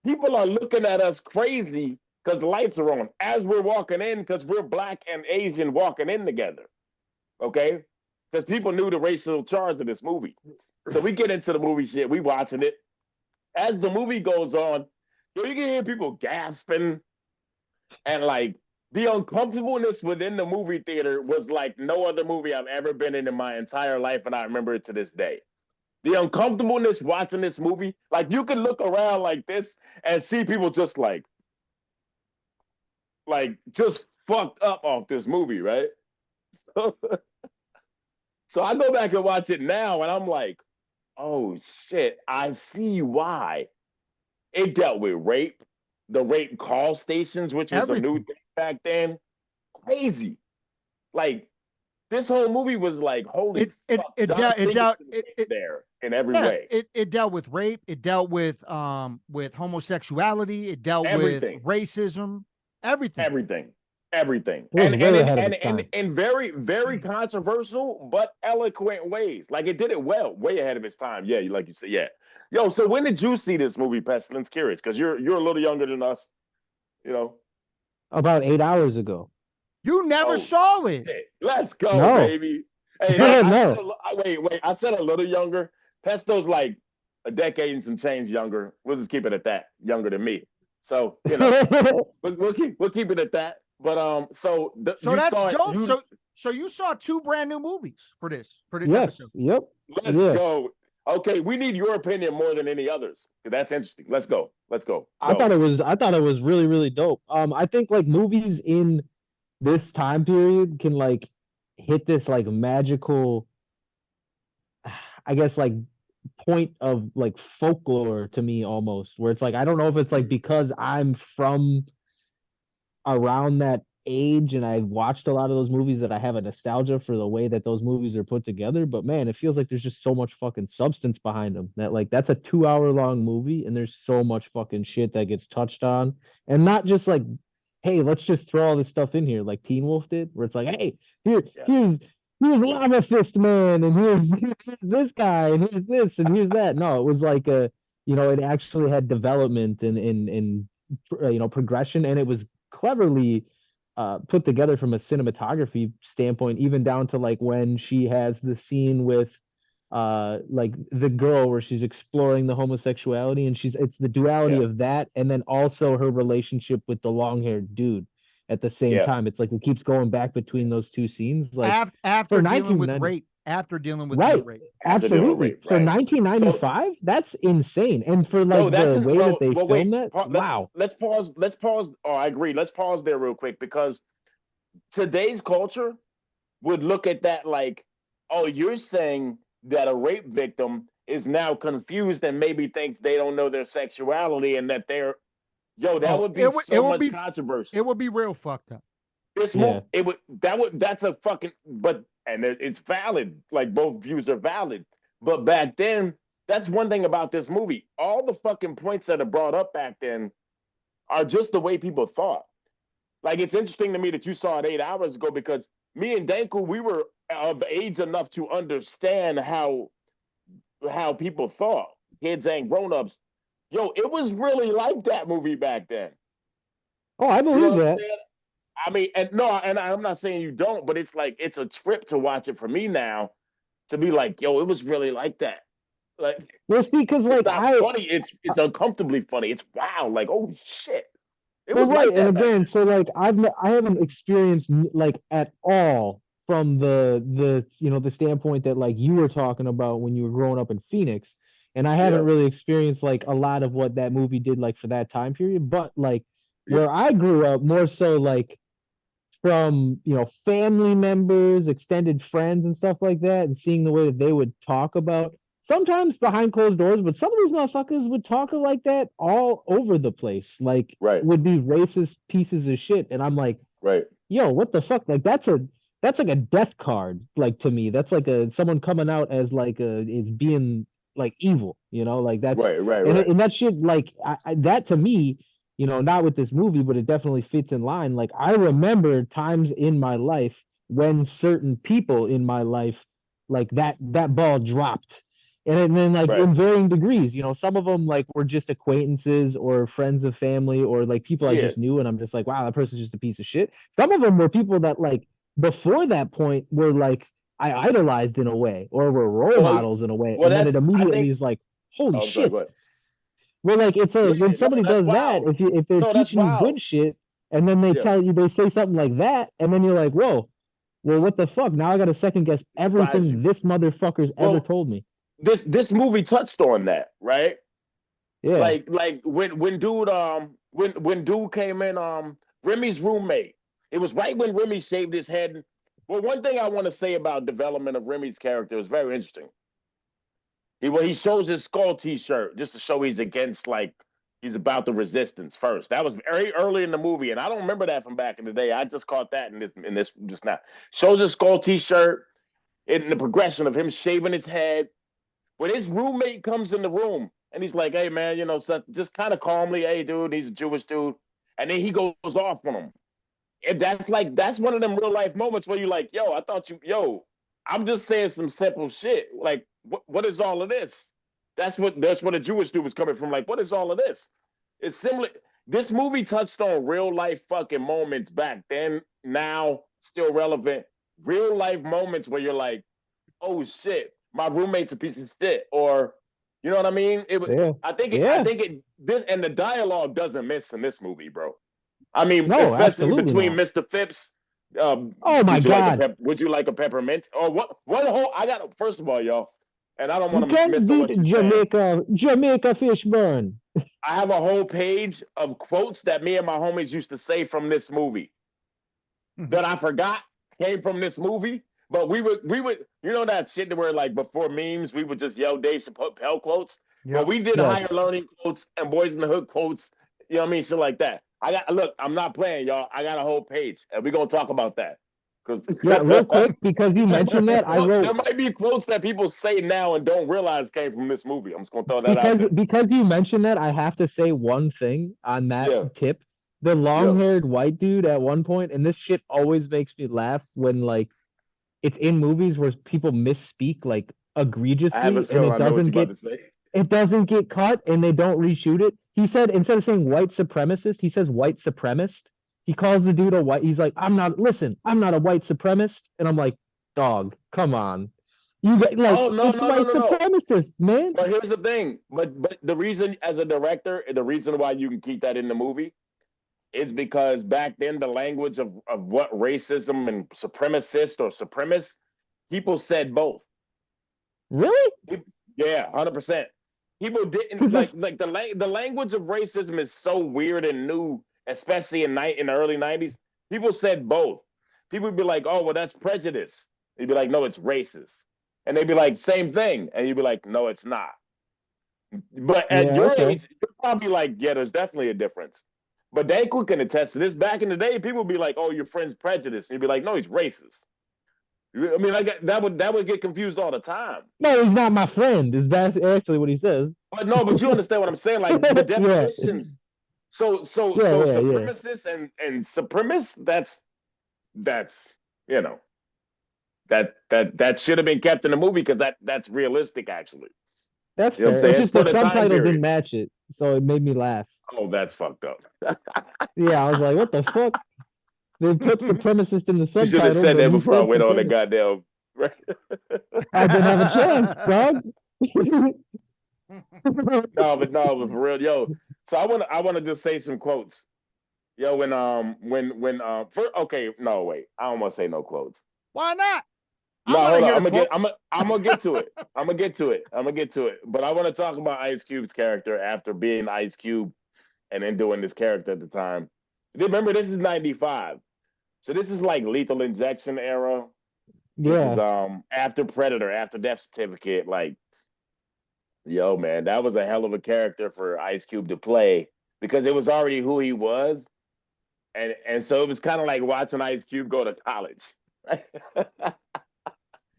people are looking at us crazy because the lights are on. As we're walking in, because we're black and Asian walking in together, okay? Because people knew the racial charge of this movie. So we get into the movie shit. We watching it. As the movie goes on, you can hear people gasping. And like the uncomfortableness within the movie theater was like no other movie I've ever been in my entire life, and I remember it to this day. The uncomfortableness watching this movie, like you can look around like this and see people just like just fucked up off this movie, right? So I go back and watch it now, and I'm like, oh shit, I see why. It dealt with rape, the rape call stations, which was a new thing back then. Crazy. Like this whole movie was like, holy fuck. It dealt there in every way. It dealt with rape, it dealt with homosexuality, it dealt with racism, everything. And very, very controversial, but eloquent ways. Like it did it well, way ahead of its time. Yeah, like you said, yeah. Yo, so when did you see this movie, Pestilence? Curious, because you're a little younger than us, you know. About 8 hours ago. You never saw it. Shit. Let's go, baby. Hey, wait. I said a little younger. Pesto's like a decade and some change younger. We'll just keep it at that. Younger than me. So, you know, we'll keep it at that. But so that's dope. So you saw 2 brand new movies for this episode. Yep. Let's go. Okay, we need your opinion more than any others. That's interesting. Let's go. I thought it was really, really dope. I think like movies in this time period can like hit this like magical, I guess, like point of like folklore to me almost, where it's like I don't know if it's like because I'm from around that age and I've watched a lot of those movies that I have a nostalgia for the way that those movies are put together. But man, it feels like there's just so much fucking substance behind them that like that's a 2 hour long movie and there's so much fucking shit that gets touched on. And not just like, hey, let's just throw all this stuff in here like Teen Wolf did, where it's like, hey, Yeah. here's Lava Fist Man, and here's this guy, and here's this, and here's that. No, it was like a, it actually had development and progression, and it was cleverly put together from a cinematography standpoint, even down to like when she has the scene with like the girl where she's exploring the homosexuality and it's the duality Yeah. of that and then also her relationship with the long-haired dude at the same Yeah. time. It's like it keeps going back between those two scenes. Like After for dealing with 1990, rape, after dealing with right? rape. After dealing with Absolutely. rape, For right? So 1995, that's insane. And for no, like that's the way that well. they Well, wait. filmed that, wow. Let's pause. Let's pause. Oh, I agree. Let's pause there real quick because today's culture would look at that like, oh, you're saying that a rape victim is now confused and maybe thinks they don't know their sexuality and that they're that Oh, would be it so would much be controversy. it would be real fucked up. This Yeah. move, that's a fucking, but, and it's valid. Like both views are valid. But back then, that's one thing about this movie. All the fucking points that are brought up back then are just the way people thought. Like it's interesting to me that you saw it 8 hours ago because me and Danko, we were of age enough to understand how people thought. Kids and grown-ups. Yo, it was really like that movie back then. Oh, I You know believe what I'm that. saying? I mean, and no, and I'm not saying you don't, but it's like it's a trip to watch it for me now to be like, yo, it was really like that. Like Well, see, because it's like not funny, it's uncomfortably funny. It's wow, like oh shit. It well, was right, like and that back again, then. so like I haven't experienced like at all from the standpoint that like you were talking about when you were growing up in Phoenix, and I haven't Yeah, really experienced like a lot of what that movie did like for that time period. But like yeah, where I grew up, more so like from family members, extended friends, and stuff like that, and seeing the way that they would talk about sometimes behind closed doors, but some of these motherfuckers would talk like that all over the place, like right, would be racist pieces of shit, and I'm like, right, yo, what the fuck? Like that's like a death card, like to me. That's like a someone coming out as like a is being like evil, like that's right, right, and right. and that shit like that to me, not with this movie, but it definitely fits in line. Like I remember times in my life when certain people in my life like that ball dropped. And then like Right. in varying degrees, some of them like were just acquaintances or friends of family or like people I Yeah. just knew and I'm just like, wow, that person's just a piece of shit. Some of them were people that like before that point were like I idolized in a way or were role Well, models in a way. well, And then it that's I immediately think. is like, holy Oh, I'm sorry. Go shit. ahead. Well, like it's a Yeah, when no, somebody that's does that, wild. if they're No, that's teaching you wild. good shit and then Yeah, they say something like that, and then you're like, whoa, well, what the fuck? Now I gotta second guess it surprised everything you. this motherfucker's ever Well, told me. this movie touched on that, right? Yeah. Like when dude came in, Remy's roommate. It was right when Remy shaved his head. Well, one thing I want to say about development of Remy's character is very interesting. He shows his skull T-shirt just to show he's against like he's about the resistance first. That was very early in the movie, and I don't remember that from back in the day. I just caught that in this just now. Shows his skull T-shirt in the progression of him shaving his head. When his roommate comes in the room and he's like, "Hey man, so just kind of calmly, hey dude, he's a Jewish dude," and then he goes off on him. And that's one of them real life moments where you're like, "Yo, I thought I'm just saying some simple shit. Like, what is all of this?" That's what a Jewish dude was coming from. Like, what is all of this? It's similar. This movie touched on real life fucking moments back then, now still relevant. Real life moments where you're like, oh shit, my roommate's a piece of shit, or you know what I mean? Yeah. I Yeah. think it this and the dialogue doesn't miss in this movie, bro. I mean, No, especially absolutely between not. Mr. Phipps. Oh my God. Would you like a peppermint or what? What whole? I got first of all, y'all, and I don't You want to can't miss on beat what you're saying. Jamaica fish burn. I have a whole page of quotes that me and my homies used to say from this movie that I forgot came from this movie. But we would that shit where like before memes we would just yell Dave Chappelle quotes. Well, Yep. we did higher Yes. learning quotes and Boys in the Hood quotes. You know what I mean? Shit like that. Look, I'm not playing, y'all. I got a whole page, and we're gonna talk about that. Yeah, real quick, because you mentioned that, I There wrote might be quotes that people say now and don't realize came from this movie. I'm just gonna throw that out there. because you mentioned that, I have to say one thing on that Yeah, tip. The yeah. long-haired white dude at one point, and this shit always makes me laugh when like it's in movies where people misspeak like I have a egregiously and feeling I know what you're about to say. it doesn't get cut and they don't reshoot it. He said instead of saying white supremacist, he says white supremacist. He calls the dude a white. He's like, I'm not. Listen, I'm not a white supremacist. And I'm like, dog, come on. You get like Oh no, it's no, no, white no, no. supremacist, man. But here's the thing. But the reason, as a director, the reason why you can keep that in the movie is because back then the language of what racism and supremacist or supremacist, people said both. Really? Yeah, 100%. People didn't Because this, like the language of racism is so weird and new, especially in the early 90s. People said both. People would be like, "Oh, well, that's prejudice." They'd be like, "No, it's racist," and they'd be like, "Same thing," and you'd be like, "No, it's not." But at yeah, your okay. age, you're probably like, "Yeah, there's definitely a difference." But they can attest to this. Back in the day, people would be like, "Oh, your friend's prejudiced," and you'd be like, "No, he's racist." I mean, like that would get confused all the time. No, he's not my friend. Is that actually what he says? But no, but you understand what I'm saying? Like the Yeah, definitions. So yeah. supremacists and supremacists. That's you know that should have been kept in the movie because that's realistic actually. That's You know what I'm fair. It's saying just the for the time subtitle didn't period. match it, so it made me laugh. Oh, that's fucked up. Yeah, I was like, what the fuck? They put supremacist in the You should have subtitle, said but that he before I said went on the supremacist. goddamn. Right? I didn't have a chance, dog. No, but for real, yo. So I want to just say some quotes. Yo, okay, no, wait, I don't want to say no quotes. Why not? I No, want to hold on. hear the quotes. I'm gonna get to it. I'm gonna get to it. I'm gonna get to it. But I want to talk about Ice Cube's character after being Ice Cube and then doing this character at the time. Remember, this is '95, so this is like Lethal Injection era. This is Yeah, after Predator, after Death Certificate. Like, yo, man, that was a hell of a character for Ice Cube to play because it was already who he was, and so it was kind of like watching Ice Cube go to college.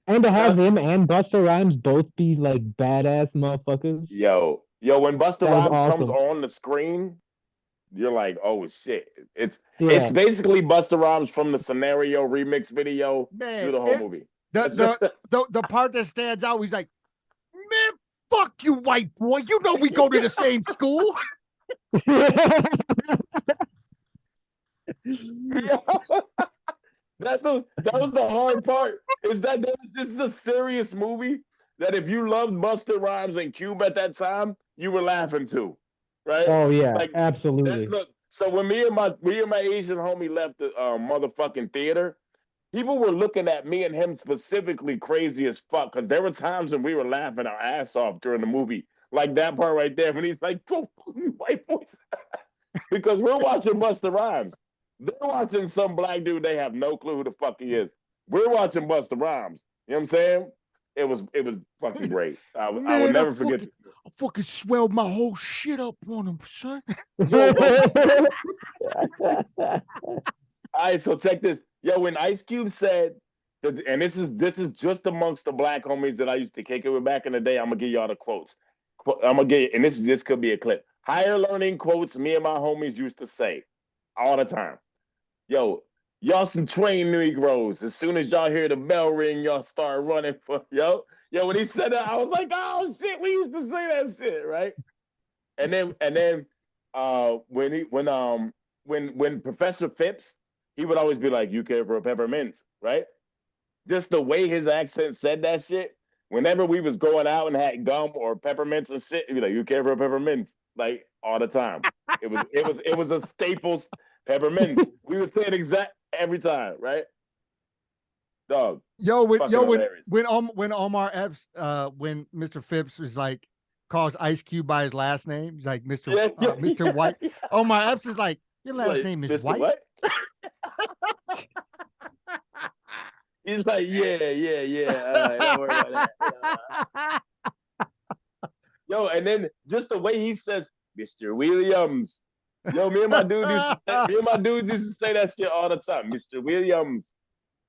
and to have That, him and Busta Rhymes both be like badass motherfuckers, yo, when Busta that was Rhymes comes awesome. on the screen, you're like, oh shit! It's Yeah, basically Busta Rhymes from the Scenario remix video through Man, the whole movie. the, the the part that stands out, he's like, man, fuck you, white boy. You know we go to the same school. That was the hard part. Is that this is a serious movie that if you loved Busta Rhymes and Cube at that time, you were laughing too, right? oh yeah, Like that. absolutely. Look, so when me and my Asian homie left the motherfucking theater, people were looking at me and him specifically crazy as fuck because there were times when we were laughing our ass off during the movie, like that part right there when he's like, "Go white boys," because we're watching Busta Rhymes. They're watching some black dude. They have no clue who the fuck he is. We're watching Busta Rhymes. You know what I'm saying? It was fucking great. I would Man, never forget. I fucking swelled my whole shit up on him, son. Yo, all right. So check this. Yo, when Ice Cube said, and this is just amongst the black homies that I used to kick it with back in the day. I'm gonna give y'all the quotes. I'm gonna get, and this could be a clip. Higher learning quotes. Me and my homies used to say all the time. Yo, y'all some trained Negroes. As soon as y'all hear the bell ring, y'all start running for yo. When he said that, I was like, oh shit, we used to say that shit, right? And then when Professor Phipps, he would always be like, you care for a peppermint, right? Just the way his accent said that shit. Whenever we was going out and had gum or peppermints and shit, he'd be like, you care for a peppermint, like all the time. It was a staple. Peppermints. We would say it exact every time, right? Dog. Fucking hilarious. When Omar Epps when Mr. Phipps was like calls Ice Cube by his last name, he's like Mr. White. Yeah. Omar Epps is like, your last Like, name is Mr. White. What? He's like, yeah. All right, don't worry about that. Yo, and then just the way he says, Mr. Williams. Yo, me and my dudes used to say that shit all the time, Mr. Williams.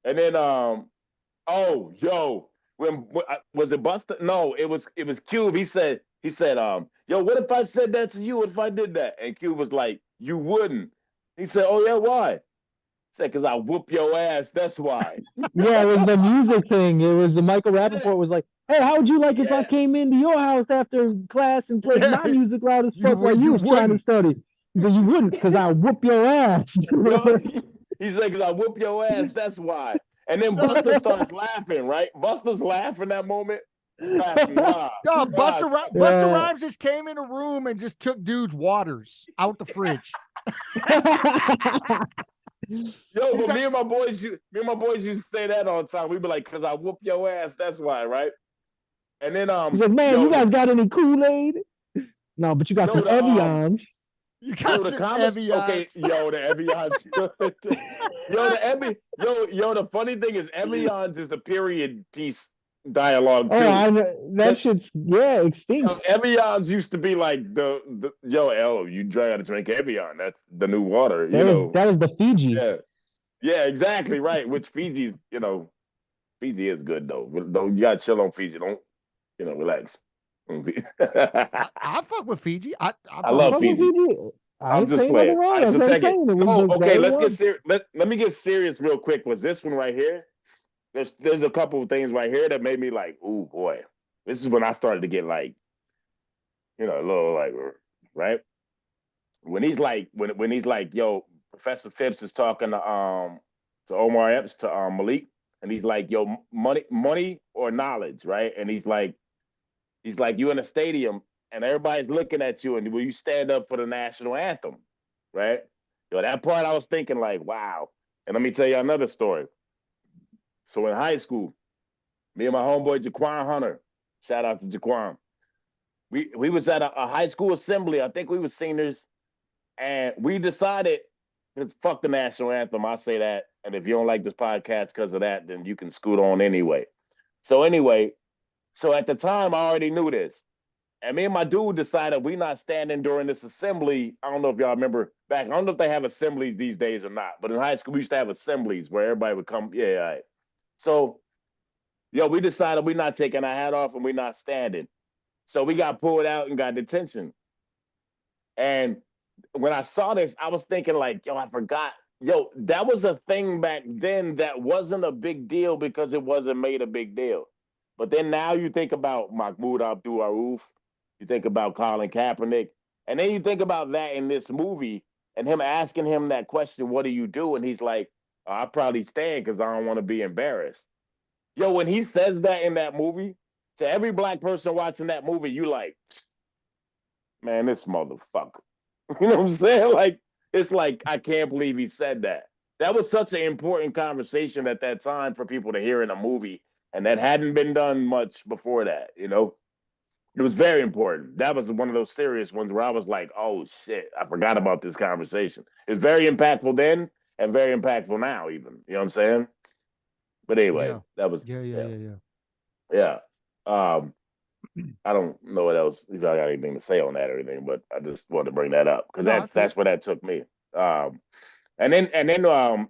And then oh, yo, when was it Buster? No, it was Cube. He said, yo, what if I said that to you? What if I did that? And Cube was like, you wouldn't. He said, oh yeah, why? He said, because I whoop your ass. That's why. Yeah, it was the music thing. It was the Michael Yeah, Rappaport was like, "Hey, how would you like if I yeah. came into your house after class and played Yeah, my music loud as fuck while you you was trying to wouldn't. study?" But you wouldn't, because I whoop your ass. Yo, he's like, because I whoop your ass. That's why. And then No, Buster starts laughing, right? Buster's laughing that moment. Laughing, nah, no, nah. Buster Rhymes just came in a room and just took dudes' waters out the fridge. Yo, He's but like, me and my boys used to say that all the time. We'd be like, cause I whoop your ass, that's why, right? And then He's like, "Man, you guys got any Kool-Aid?" No, but you got yo some the Evians. you got yo the some comments okay, Evians. yo the Evians. Yo, the funny thing is Evians is the period piece dialogue Oh, too. I know that But shit's extinct. Evians used to be like the yo, you gotta drink Evian. That's the new water, That is the Fiji. Yeah. Yeah, exactly right. Which Fiji's, Fiji is good though. Don't you gotta chill on Fiji. Don't relax. I fuck with Fiji. I I fuck I with love fuck with Fiji. Fiji. Fiji. I I'm ain't just saying nothing playing. All wrong. right, That's so what I'm check it. saying. It was Oh, the okay. right Let's get one. serious. Let me get serious real quick. Was this one right here? There's a couple of things right here that made me like, oh boy. This is when I started to get like, a little like, right when he's like, when he's like, yo, Professor Phipps is talking to Omar Epps to Malik, and he's like, yo, money or knowledge, right? And he's like, you in a stadium and everybody's looking at you, and will you stand up for the national anthem, right? Yo, that part I was thinking like, wow. And let me tell you another story. So in high school, me and my homeboy Jaquan Hunter, shout out to Jaquan. We was at a high school assembly. I think we were seniors, and we decided, because fuck the national anthem. I say that, and if you don't like this podcast because of that, then you can scoot on anyway. So anyway, so at the time I already knew this. And me and my dude decided we not standing during this assembly. I don't know if y'all remember back. I don't know if they have assemblies these days or not. But in high school, we used to have assemblies where everybody would come. Yeah, all right. So, yo, we decided we not taking our hat off and we not standing. So we got pulled out and got detention. And when I saw this, I was thinking like, yo, I forgot. Yo, that was a thing back then that wasn't a big deal because it wasn't made a big deal. But then now you think about Mahmoud Abdul Aruf, you think about Colin Kaepernick, and then you think about that in this movie and him asking him that question, what do you do? And he's like, oh, I probably stand because I don't want to be embarrassed. Yo, when he says that in that movie, to every black person watching that movie, you like, man, this motherfucker. You know what I'm saying? Like, it's like, I can't believe he said that. That was such an important conversation at that time for people to hear in a movie. And that hadn't been done much before that. It was very important. That was one of those serious ones where I was like, oh shit, I forgot about this conversation. It's very impactful then and very impactful now, even. You know what I'm saying? But anyway, Yeah, that was, yeah, yeah, yeah. yeah, Yeah. Um, I don't know what else if I got anything to say on that or anything, but I just wanted to bring that up because No, I feel. that's where that took me. Um, and then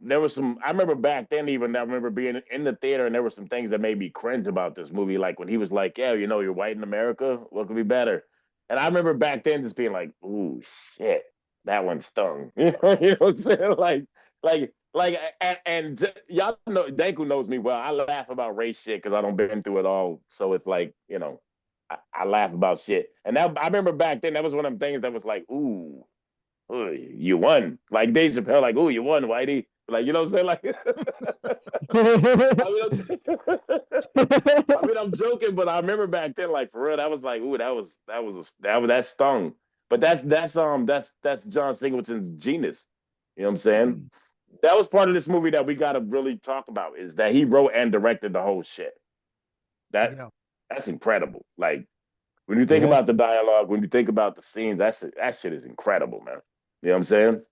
there was some. I remember back then, even I remember being in the theater, and there were some things that made me cringe about this movie, like when he was like, "Yeah, you're white in America. What could be better?" And I remember back then just being like, "Ooh, shit, that one stung." You know what I'm saying? And y'all know, Danku knows me well. I laugh about race shit because I don't been through it all. So it's like, I laugh about shit. And that I remember back then, that was one of them things that was like, ooh, you won. Like Dave Chappelle, like, ooh, you won, Whitey. Like, you know what I'm saying? Like, I mean, I'm joking, but I remember back then, like for real, that was like, ooh, that stung. But that's John Singleton's genius. You know what I'm saying? That was part of this movie that we got to really talk about is that he wrote and directed the whole shit. That Yeah, that's incredible. Like when you think Yeah. about the dialogue, when you think about the scenes, that shit is incredible, man. You know what I'm saying?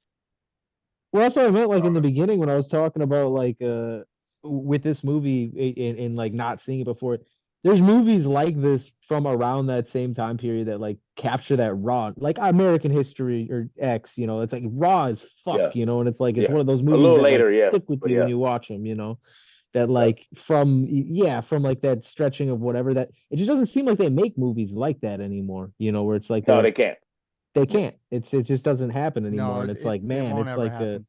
Well, that's what I meant, like in the beginning when I was talking about like with this movie and like not seeing it before. There's movies like this from around that same time period that like capture that raw, like American History or X, it's like raw as Yeah, fuck, and it's like it's yeah. one of those A movies little that like later, yeah, stick with but you when yeah, you watch them, that yeah. like from like that stretching of whatever that it just doesn't seem like they make movies like that anymore, where it's like No, they can't. they Yeah, can't. It just doesn't happen anymore. No, And it's like, it man, won't it's ever like a happen.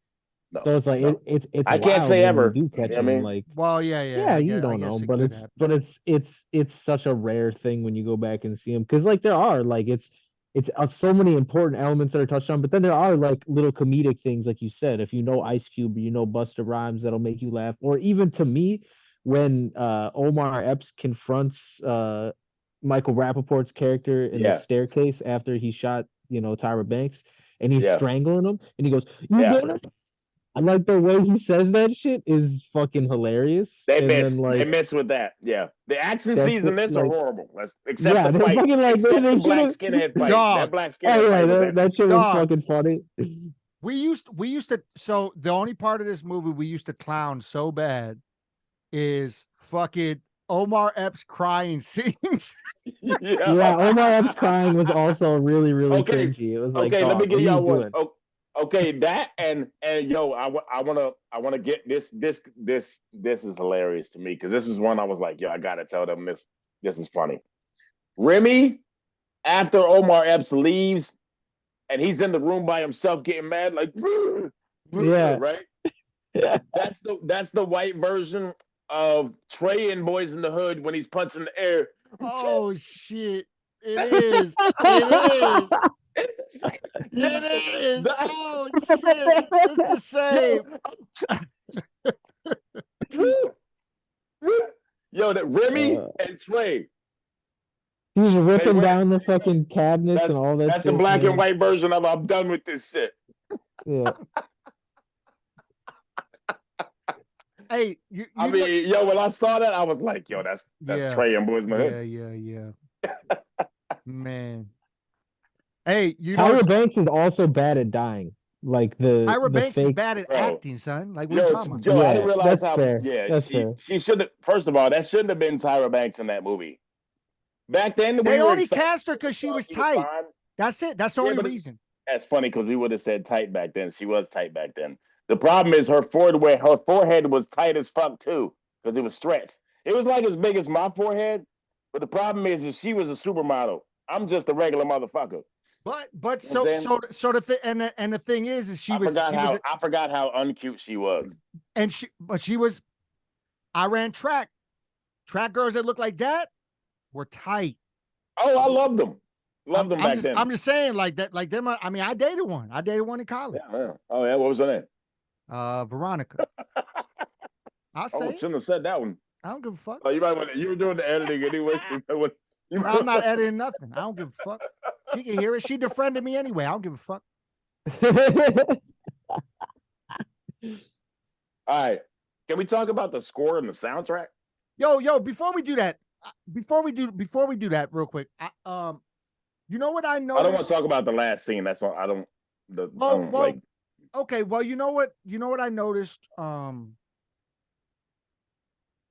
no, so it's like no. it's I can't wild say when you ever. do You catch know what I them. mean? Like, Well, yeah. yeah, you don't I guess know, it but could it's happen. but it's such a rare thing when you go back and see them because like there are like it's so many important elements that are touched on, but then there are like little comedic things, like you said. If you know Ice Cube, or you know Busta Rhymes, that'll make you laugh. Or even to me, when Omar Epps confronts Michael Rappaport's character in the Yeah, staircase after he shot, Tyra Banks, and he's yeah, strangling him, and he goes, "You yeah. better." I like the way he says that shit is fucking hilarious. And then They like miss with that. Yeah, the action that's scenes in this are like horrible. Except yeah, the they're fight, fucking like except the they should black have. skinhead fight. That Dog, black Oh skinhead yeah, fight was that epic. shit was dog. fucking funny. We used to. So the only part of this movie we used to clown so bad is fucking Omar Epps crying scenes. Yeah. Yeah, Omar Epps crying was also really, really Okay, cringy. It was like, okay. Let me dog, what give are you y'all one. doing? Okay, that and yo, I wanna get this is hilarious to me because this is one I was like, yo, I gotta tell them this is funny. Remy, after Omar Epps leaves and he's in the room by himself getting mad, like Yeah. right? Yeah. That's the white version of Trey in Boys in the Hood when he's punching the air. Oh shit! It is. It is. Yo, It is. that, Oh shit! It's the same. yo, yo, that Remy Uh, and Trey, he's they ripping went. down the fucking cabinets and all that That's the shit, black and man. white version of I'm done with this shit. Yeah. Hey, I you know. mean, yo, when I saw that, I was like, yo, that's Yeah. Trey and Boys in the Hood. Yeah. Man. Hey, Tyra Banks is also bad at dying. Like Tyra the Banks is fake. bad at Bro, acting, son. Like, what are you talking about? I didn't Yeah, realize that's how. fair. Yeah, That's fair. she should have. First of all, that shouldn't have been Tyra Banks in that movie. Back then, we They were only excited. cast her because she was She was tight. fine. That's it. That's the Yeah, only but reason. that's funny because we would have said tight back then. She was tight back then. The problem is her forehead was tight as fuck too because it was stretched. It was like as big as my forehead, but the problem is she was a supermodel. I'm just a regular motherfucker. But You know what I'm saying? so the thing and the thing is she was I forgot how uncute she was. and she was. I ran track. Track girls that look like that were tight. Oh, I loved them. Loved them back then. I'm just saying like that. Like them. I mean, I dated one. I dated one in college. Yeah. Oh yeah. What was her name? Veronica. I'll say Shouldn't have said that one. I don't give a fuck. Oh, you might want you were doing the editing anyway. No, I'm not editing nothing. I don't give a fuck. She can hear it. She defriended me anyway. I don't give a fuck. All right. Can we talk about the score and the soundtrack? Yo, before we do that, real quick. You know what I noticed? I don't want to talk about the last scene. That's all. I don't like. Okay. Well, you know what I noticed.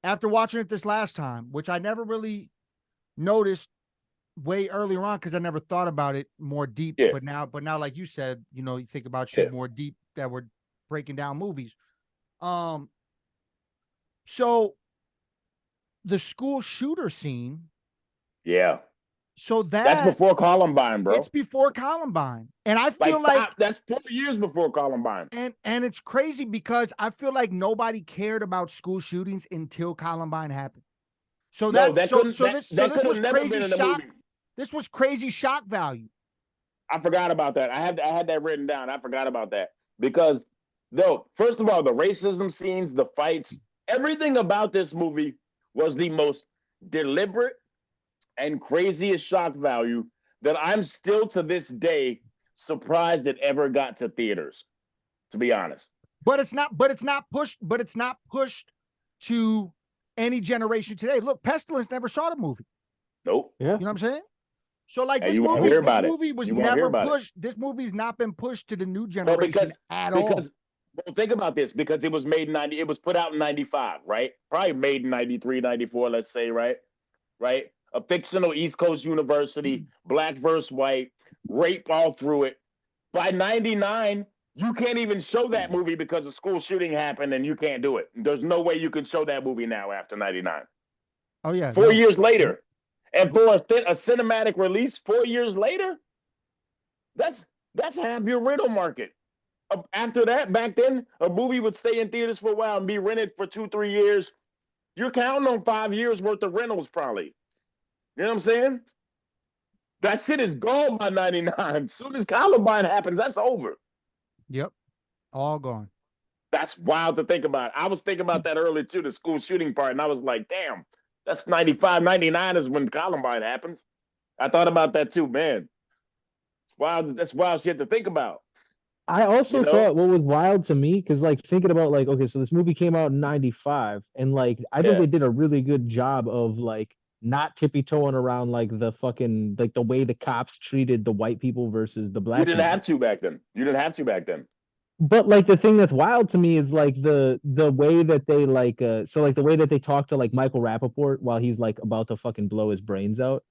After watching it this last time, which I never really noticed way earlier on because I never thought about it more deep. Yeah. But now, like you said, you think about shit more deep that we're breaking down movies. So the school shooter scene. Yeah. So that's before Columbine, bro. It's before Columbine. And I feel like that's 4 years before Columbine. And it's crazy because I feel like nobody cared about school shootings until Columbine happened. So this was crazy shock. This was crazy shock value. I forgot about that. I had that written down. I forgot about that. Because first of all, the racism scenes, the fights, everything about this movie was the most deliberate and craziest shock value that I'm still to this day surprised it ever got to theaters, to be honest. But it's not pushed to any generation today. Look, Pestilence never saw the movie. Nope. Yeah. You know what I'm saying? So like this movie was never pushed. This movie's not been pushed to the new generation at all. Well, think about this, because it was made it was put out in 95, right? Probably made in 93, 94, let's say, right? Right? a fictional East Coast university, black versus white, rape all through it. By 99, you can't even show that movie because a school shooting happened and you can't do it. There's no way you can show that movie now after 99. Oh yeah, 4 years later. And for a cinematic release 4 years later, that's half your rental market. After that, back then, a movie would stay in theaters for a while and be rented for 2-3 years. You're counting on 5 years worth of rentals, probably. You know what I'm saying? That shit is gone by 99. As soon as Columbine happens, that's over. Yep. All gone. That's wild to think about. I was thinking about that earlier too, the school shooting part, and I was like, damn, that's 95, 99 is when Columbine happens. I thought about that too, man. It's wild. That's wild shit to think about. I also You know? thought what was wild to me, because like thinking about like, okay, so this movie came out in 95, and like I think Yeah. they did a really good job of like not tippy-toeing around like the fucking like the way the cops treated the white people versus the You black didn't people. have to back then. You didn't have to back then. But like the thing that's wild to me is like the way that they like so like the way that they talk to like Michael Rappaport while he's like about to fucking blow his brains out.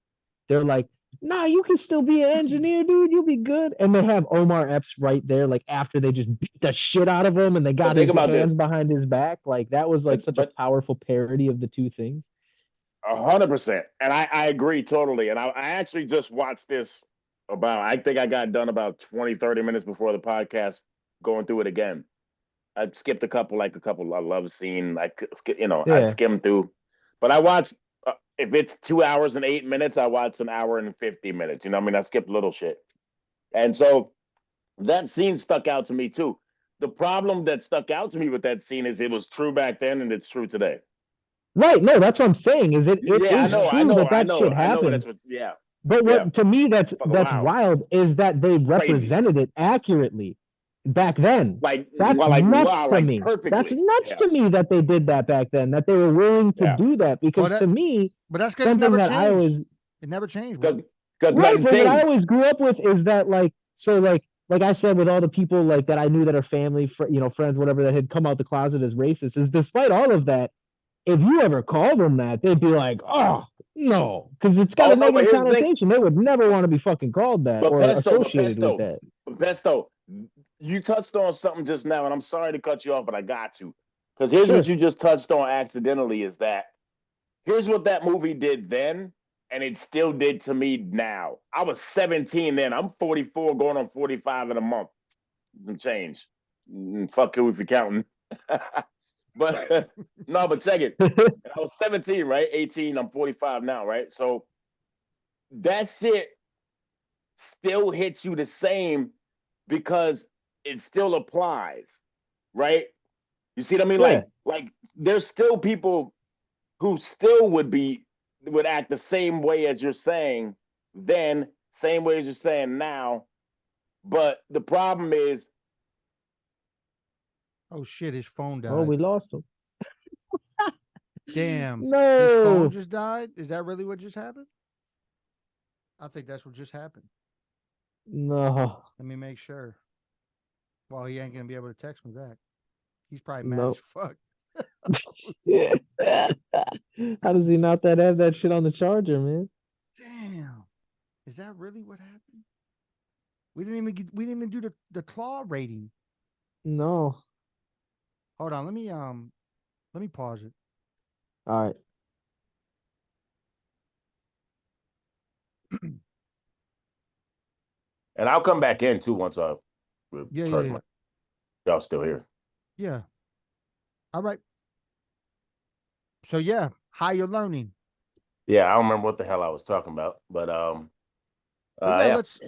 They're like, nah, you can still be an engineer, dude. You'll be good. And they have Omar Epps right there, like after they just beat the shit out of him and they But got think his about hands this. behind his back. Like that was like such a But powerful parody of the two things. 100%. And I agree totally. And I actually just watched this I think I got done about 20, 30 minutes before the podcast going through it again. I skipped a couple I love scene. I Yeah. skimmed through. But I watched, if it's 2 hours and 8 minutes, I watched an hour and 50 minutes. You know what I mean? I skipped little shit. And so that scene stuck out to me too. The problem that stuck out to me with that scene is it was true back then and it's true today. Right. No, that's what I'm saying. Is it Yeah, is true that shit happened. That's what. Yeah, But yeah. what to me that's Wow. wild is that they represented it accurately back then. That's nuts to me. Perfectly. That's nuts to me that they did that back then. That they were willing to do that because to me, but that's because something that I always it never changed. Because right. But what I always grew up with is that like I said with all the people like that I knew that are family, friends, whatever that had come out the closet as racist. Is despite all of that, if you ever called them that, they'd be like, "Oh no," because it's got a negative connotation. They would never want to be fucking called that or associated with that. But Pesto, you touched on something just now, and I'm sorry to cut you off, but I got to. Because here's what you just touched on accidentally is that here's what that movie did then, and it still did to me now. I was 17 then. I'm 44 going on 45 in a month. Some change. Fuck you if you're counting. But no, but check it. I was 17, right? 18. I'm 45 now, right? So that shit still hits you the same because it still applies, right? You see what I mean? Yeah. Like there's still people who still would act the same way as you're saying then, same way as you're saying now. But the problem is, oh shit, his phone died. Oh, we lost him. Damn. No. His phone just died? Is that really what just happened? I think that's what just happened. No. Let me make sure. Well, he ain't gonna be able to text me back. He's probably mad as fuck. How does he not have that shit on the charger, man? Damn. Is that really what happened? We didn't even do the claw rating. No. Hold on, let me pause it. All right. and I'll come back in too once I yeah. Y'all still here. Yeah. All right. So yeah, higher learning. Yeah, I don't remember what the hell I was talking about, but yeah, let's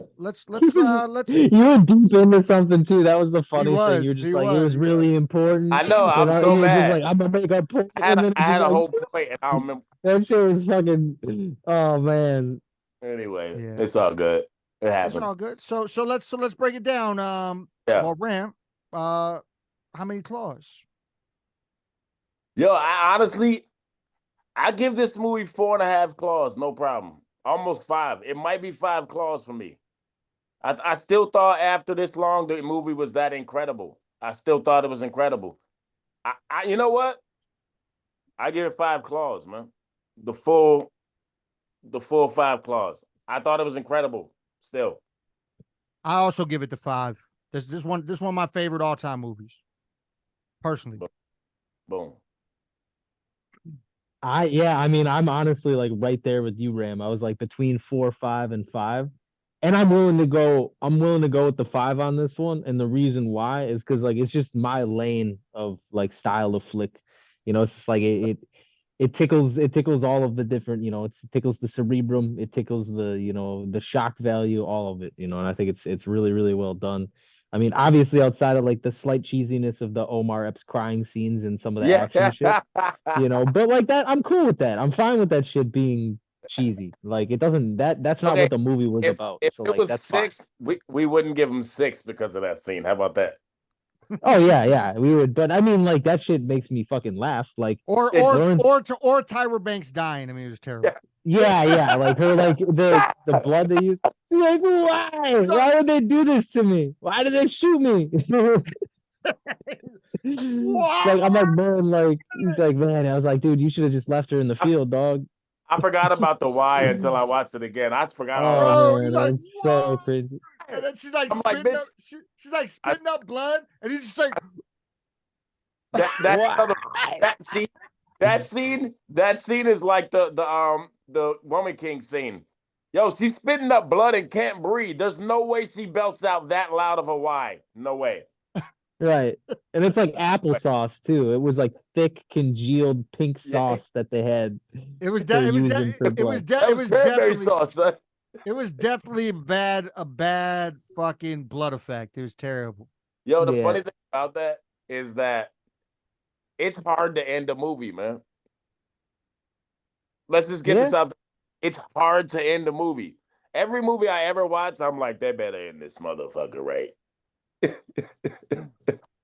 You were deep into something too. That was the funny thing. You're just like, it was really important. I know. I'm so mad. Just like, I'm gonna make a point. I had a whole point, and I don't remember. That shit was fucking. Oh man. Anyway, it's all good. It happened. It's all good. So let's break it down. Well, Ramp, how many claws? Yo, I honestly give this movie 4.5 claws, no problem. Almost 5. It might be 5 claws for me. I still thought after this long the movie was that incredible. I still thought it was incredible. You know what? I give it 5 claws, man. The full the full 5 claws. I thought it was incredible. Still, I also give it the 5. This one of my favorite all time movies, personally. boom. I mean, I'm honestly like right there with you, Ram. I was like between 4, 5, and 5. And I'm willing to go with the 5 on this one. And the reason why is because like it's just my lane of like style of flick. It's just like it tickles all of the different, it tickles the cerebrum, it tickles the shock value, all of it, and I think it's really, really well done. I mean, obviously outside of like the slight cheesiness of the Omar Epps crying scenes and some of the Yeah. action shit, but like that, I'm cool with that. I'm fine with that shit being cheesy. Like it doesn't that's not Okay. what the movie was about. If So it like was that's fine. 6, we wouldn't give him 6 because of that scene. How about that? Oh yeah, we would, but I mean like that shit makes me fucking laugh. Like Or It, or Lauren, or to or Tyra Banks dying. I mean, it was terrible. yeah, like her like the blood they use. Like why? Why would they do this to me? Why did they shoot me? Like I'm like man, like he's like man. I was like, dude, you should have just left her in the I, field, dog. I forgot about the why until I watched it again. I forgot all Oh about Bro, he's man, like, it's so whoa. crazy. And then she's like I'm like, spitting bitch, up. She's like spitting up blood, and he's just like, that Why? that scene is like the Woman King scene. Yo, she's spitting up blood and can't breathe. There's no way she belts out that loud of a why. No way. Right. And it's like applesauce too. It was like thick, congealed pink Yeah, sauce that they had it was for it was using for blood. that it was was cranberry definitely sauce, son. it was definitely a bad fucking blood effect. It was terrible. Yo, the Yeah. funny thing about that is that it's hard to end a movie, man. Let's just get Yeah. this out. It's hard to end a movie. Every movie I ever watch, I'm like, they better end this motherfucker right.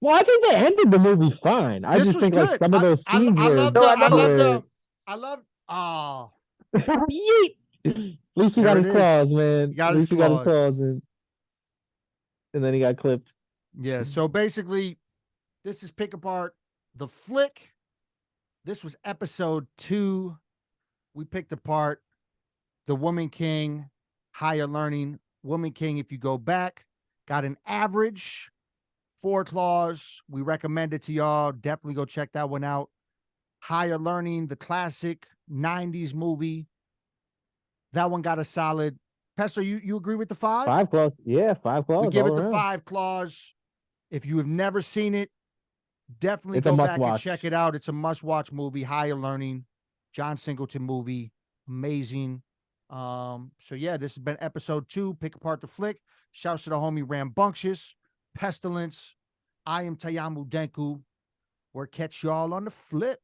Well, I think they ended the movie fine. I This just was think like good. some of those scenes I were love No, the I I know. love were the I love Yeet! At least he there got it his claws, is. man. He got At his least he got his claws. claws and then he got clipped. Yeah. So basically, this is Pick Apart the Flick. This was episode 2. We picked apart the Woman King, Higher Learning. Woman King, if you go back, got an average 4 claws. We recommend it to y'all. Definitely go check that one out. Higher Learning, the classic 90s movie. That one got a solid. Pester, you agree with the 5? 5 claws. Yeah, 5 We claws give all it the around. 5 claws. If you have never seen it, definitely It's a go must back and check watch. it out. It's a must-watch movie. Higher Learning, John Singleton movie, amazing. So yeah, this has been episode 2. Pick apart the flick. Shouts to the homie Rambunctious, Pestilence. I am Tayamu Denku. We'll catch y'all on the flip.